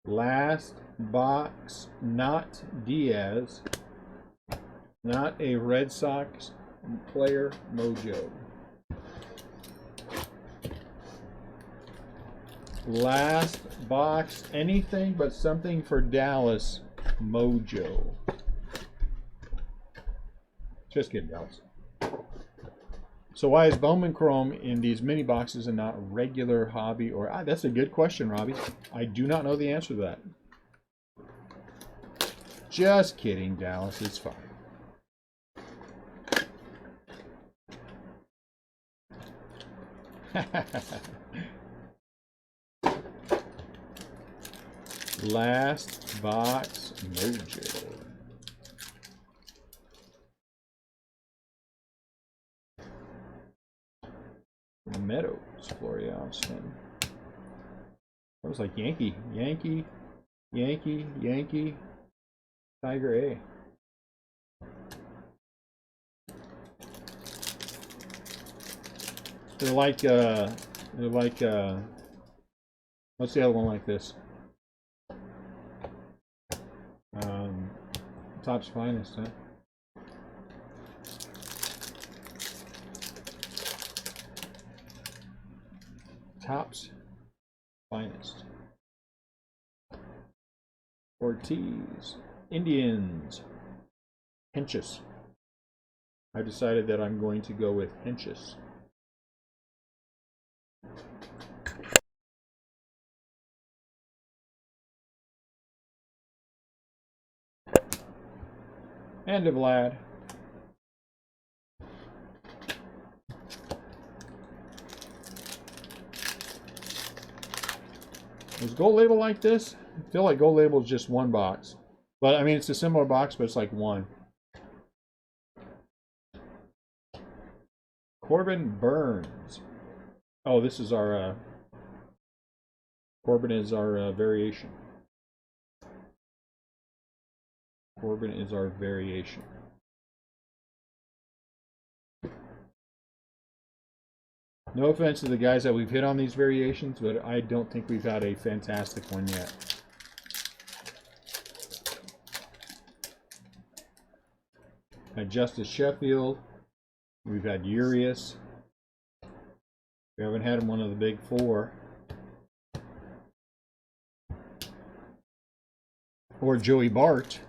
Last box, not Diaz. Not a Red Sox player mojo. Last box, anything but something for Dallas mojo. Just kidding, Dallas. So why is Bowman Chrome in these mini boxes and not regular hobby or... that's a good question, Robbie. I do not know the answer to that. Just kidding, Dallas. It's fine. Last box mojo. Meadows, Florian. That was like Yankee, Yankee, Yankee, Yankee, Tiger A. They're like, what's the other one like this? Top's Finest, huh? Top's Finest. Ortiz. Indians. Henches. I decided that I'm going to go with Henches. And a Vlad. Is Gold Label like this? I feel like Gold Label is just one box. But, I mean, it's a similar box, but it's like one. Corbin Burns. Oh, this is our... Corbin is our variation. Corbin is our variation. No offense to the guys that we've hit on these variations, but I don't think we've had a fantastic one yet. Had Justice Sheffield. We've had Urias. We haven't had one of the big four. Or Joey Bart.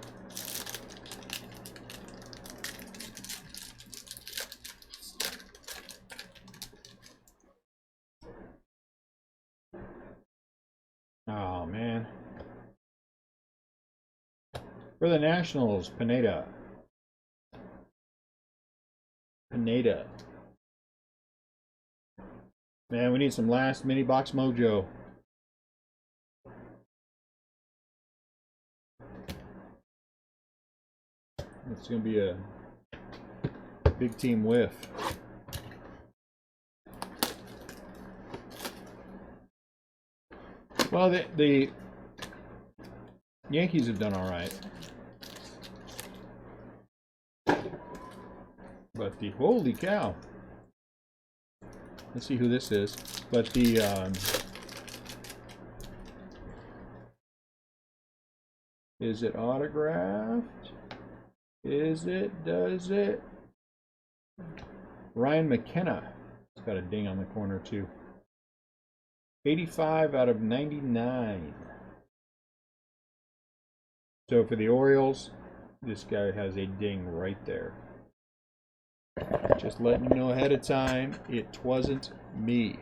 Oh, man. For the Nationals, Pineda. Pineda. Man, we need some last mini box mojo. It's going to be a big team whiff. Well, the Yankees have done all right. But the, holy cow. Let's see who this is. But the, is it autographed? Is it? Does it? Ryan McKenna. It's got a ding on the corner too. 85 out of 99. So for the Orioles, this guy has a ding right there. Just letting you know ahead of time, it wasn't me.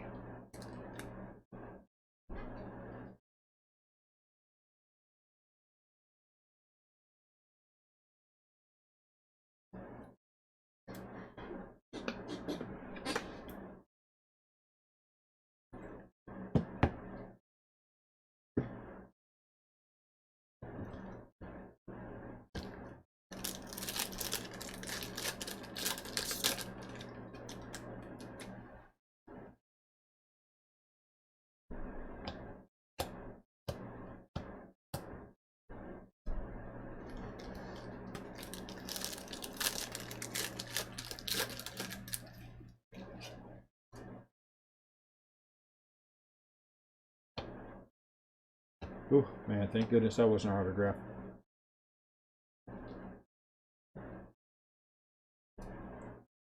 Ooh, man, thank goodness that wasn't an autograph.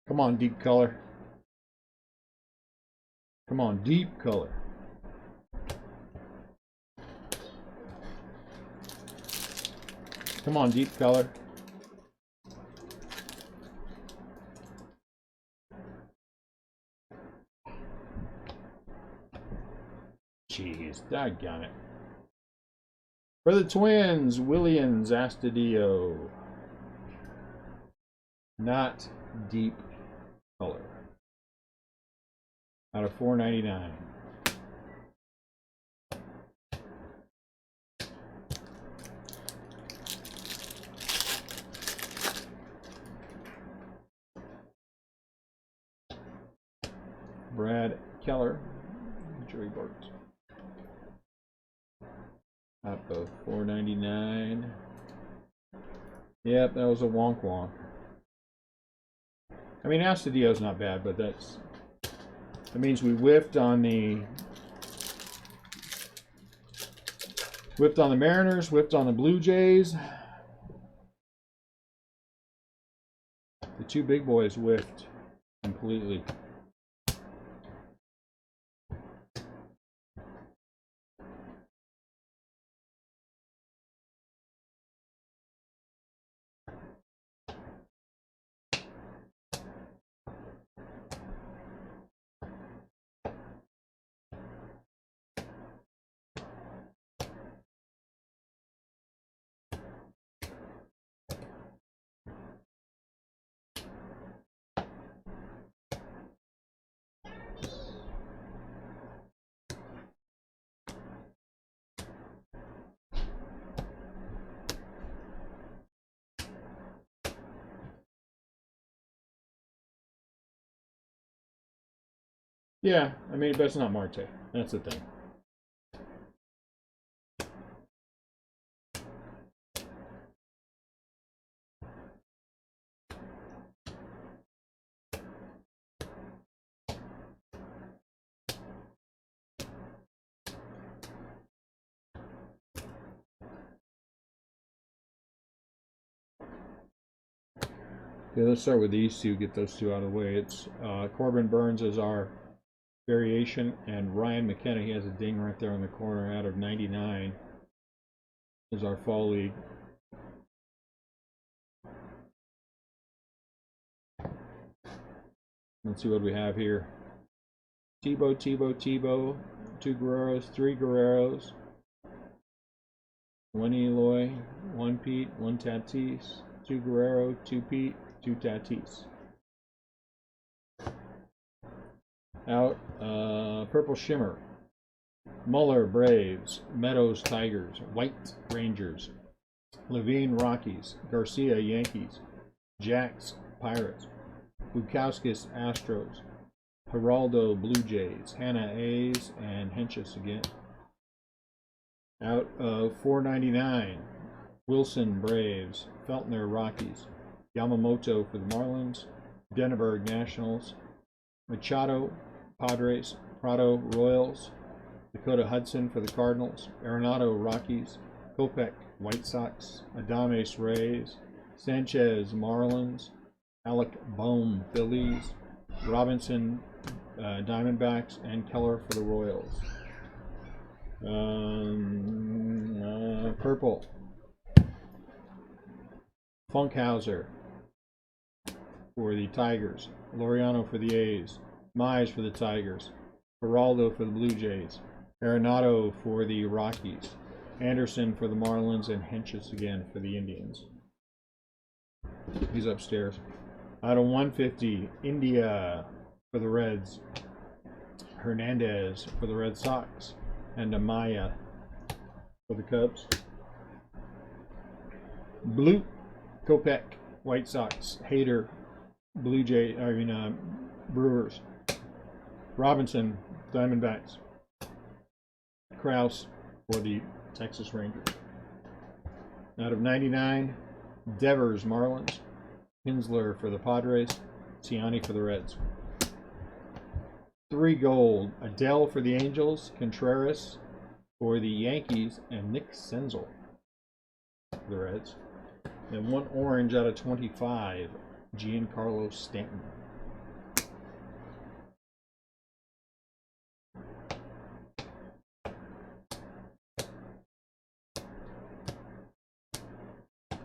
Come on, deep color. Come on, deep color. Come on, deep color. Jeez, doggone it. For the Twins, Williams Astudillo. Not deep color. Out of 499. Brad Keller, Joey Bart. Up of 499. Yep, that was a wonk wonk. I mean, Astudillo's not bad, but that means we whiffed on the Mariners, whiffed on the Blue Jays. The two big boys whiffed completely. Yeah, I mean, but it's not Marte. That's the thing. Okay, let's start with these two, get those two out of the way. It's Corbin Burns is our variation, and Ryan McKenna, he has a ding right there on the corner out of 99, is our fall league. Let's see what we have here. Tebow, 2 Guerreros, 3 Guerreros, 1 Eloy, 1 Pete, 1 Tatis, 2 Guerrero, 2 Pete, 2 Tatis. Out Purple Shimmer, Muller Braves, Meadows Tigers, White Rangers, Levine Rockies, Garcia Yankees, Jacks Pirates, Bukowskis Astros, Geraldo Blue Jays, Hanna A's, and Henches again. Out of 499, Wilson Braves, Feltner Rockies, Yamamoto for the Marlins, Denneberg Nationals, Machado Padres, Prado Royals, Dakota Hudson for the Cardinals, Arenado Rockies, Kopech White Sox, Adames Rays, Sanchez Marlins, Alec Bohm Phillies, Robinson Diamondbacks, and Keller for the Royals. Purple, Funkhauser for the Tigers, Laureano for the A's, Mize for the Tigers, Geraldo for the Blue Jays, Arenado for the Rockies, Anderson for the Marlins, and Henches again for the Indians. He's upstairs. Out of 150, India for the Reds, Hernandez for the Red Sox, and Amaya for the Cubs. Blue, Kopech, White Sox, Hader, Brewers, Robinson, Diamondbacks, Krause for the Texas Rangers. Out of 99, Devers, Marlins, Kinsler for the Padres, Ciani for the Reds. 3 gold, Adele for the Angels, Contreras for the Yankees, and Nick Senzel for the Reds. And 1 orange out of 25, Giancarlo Stanton.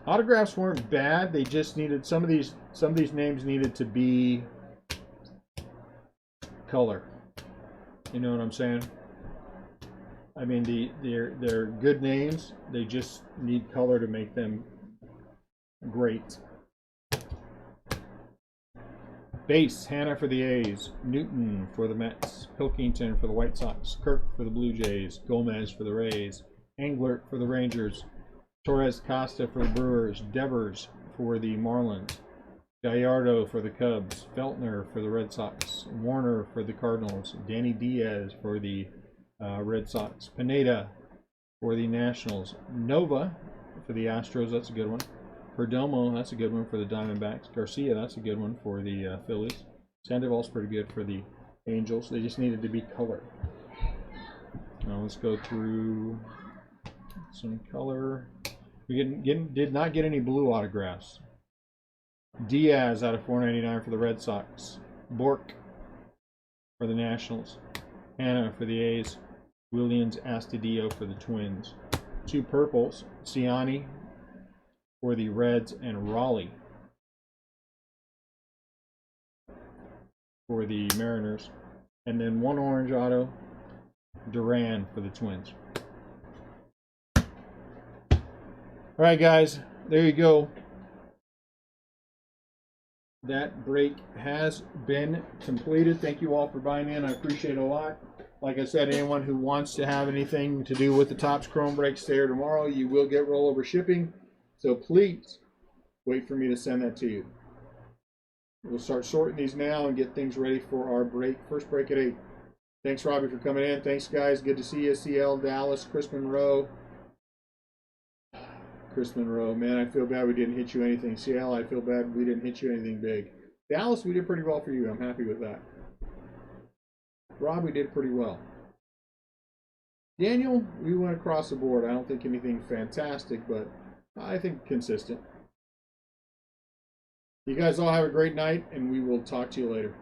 Autographs weren't bad. They just needed some of these names needed to be color. You know what I'm saying? I mean, they're good names. They just need color to make them great. Base, Hanna for the A's, Newton for the Mets, Pilkington for the White Sox, Kirk for the Blue Jays, Gomez for the Rays, Englert for the Rangers, Torres Costa for the Brewers, Devers for the Marlins, Gallardo for the Cubs, Feltner for the Red Sox, Warner for the Cardinals, Danny Diaz for the Red Sox, Pineda for the Nationals, Nova for the Astros, that's a good one. Perdomo, that's a good one for the Diamondbacks. Garcia, that's a good one for the Phillies. Sandoval's pretty good for the Angels. They just needed to be color. Now let's go through some color. We did not get any blue autographs. Diaz out of 499 for the Red Sox. Bork for the Nationals. Hanna for the A's. Williams Astudillo for the Twins. 2 purples. Ciani for the Reds, and Raleigh for the Mariners. And then 1 orange auto, Duran for the Twins. All right, guys, there you go. That break has been completed. Thank you all for buying in. I appreciate it a lot. Like I said, anyone who wants to have anything to do with the Topps Chrome breaks today or tomorrow, you will get rollover shipping. So please wait for me to send that to you. We'll start sorting these now and get things ready for our break. First break at 8. Thanks, Robbie, for coming in. Thanks, guys. Good to see you. CL, Dallas, Chris Monroe. Chris Monroe, man, I feel bad we didn't hit you anything. CL, I feel bad we didn't hit you anything big. Dallas, we did pretty well for you. I'm happy with that. Rob, we did pretty well. Daniel, we went across the board. I don't think anything fantastic, but I think consistent. You guys all have a great night, and we will talk to you later.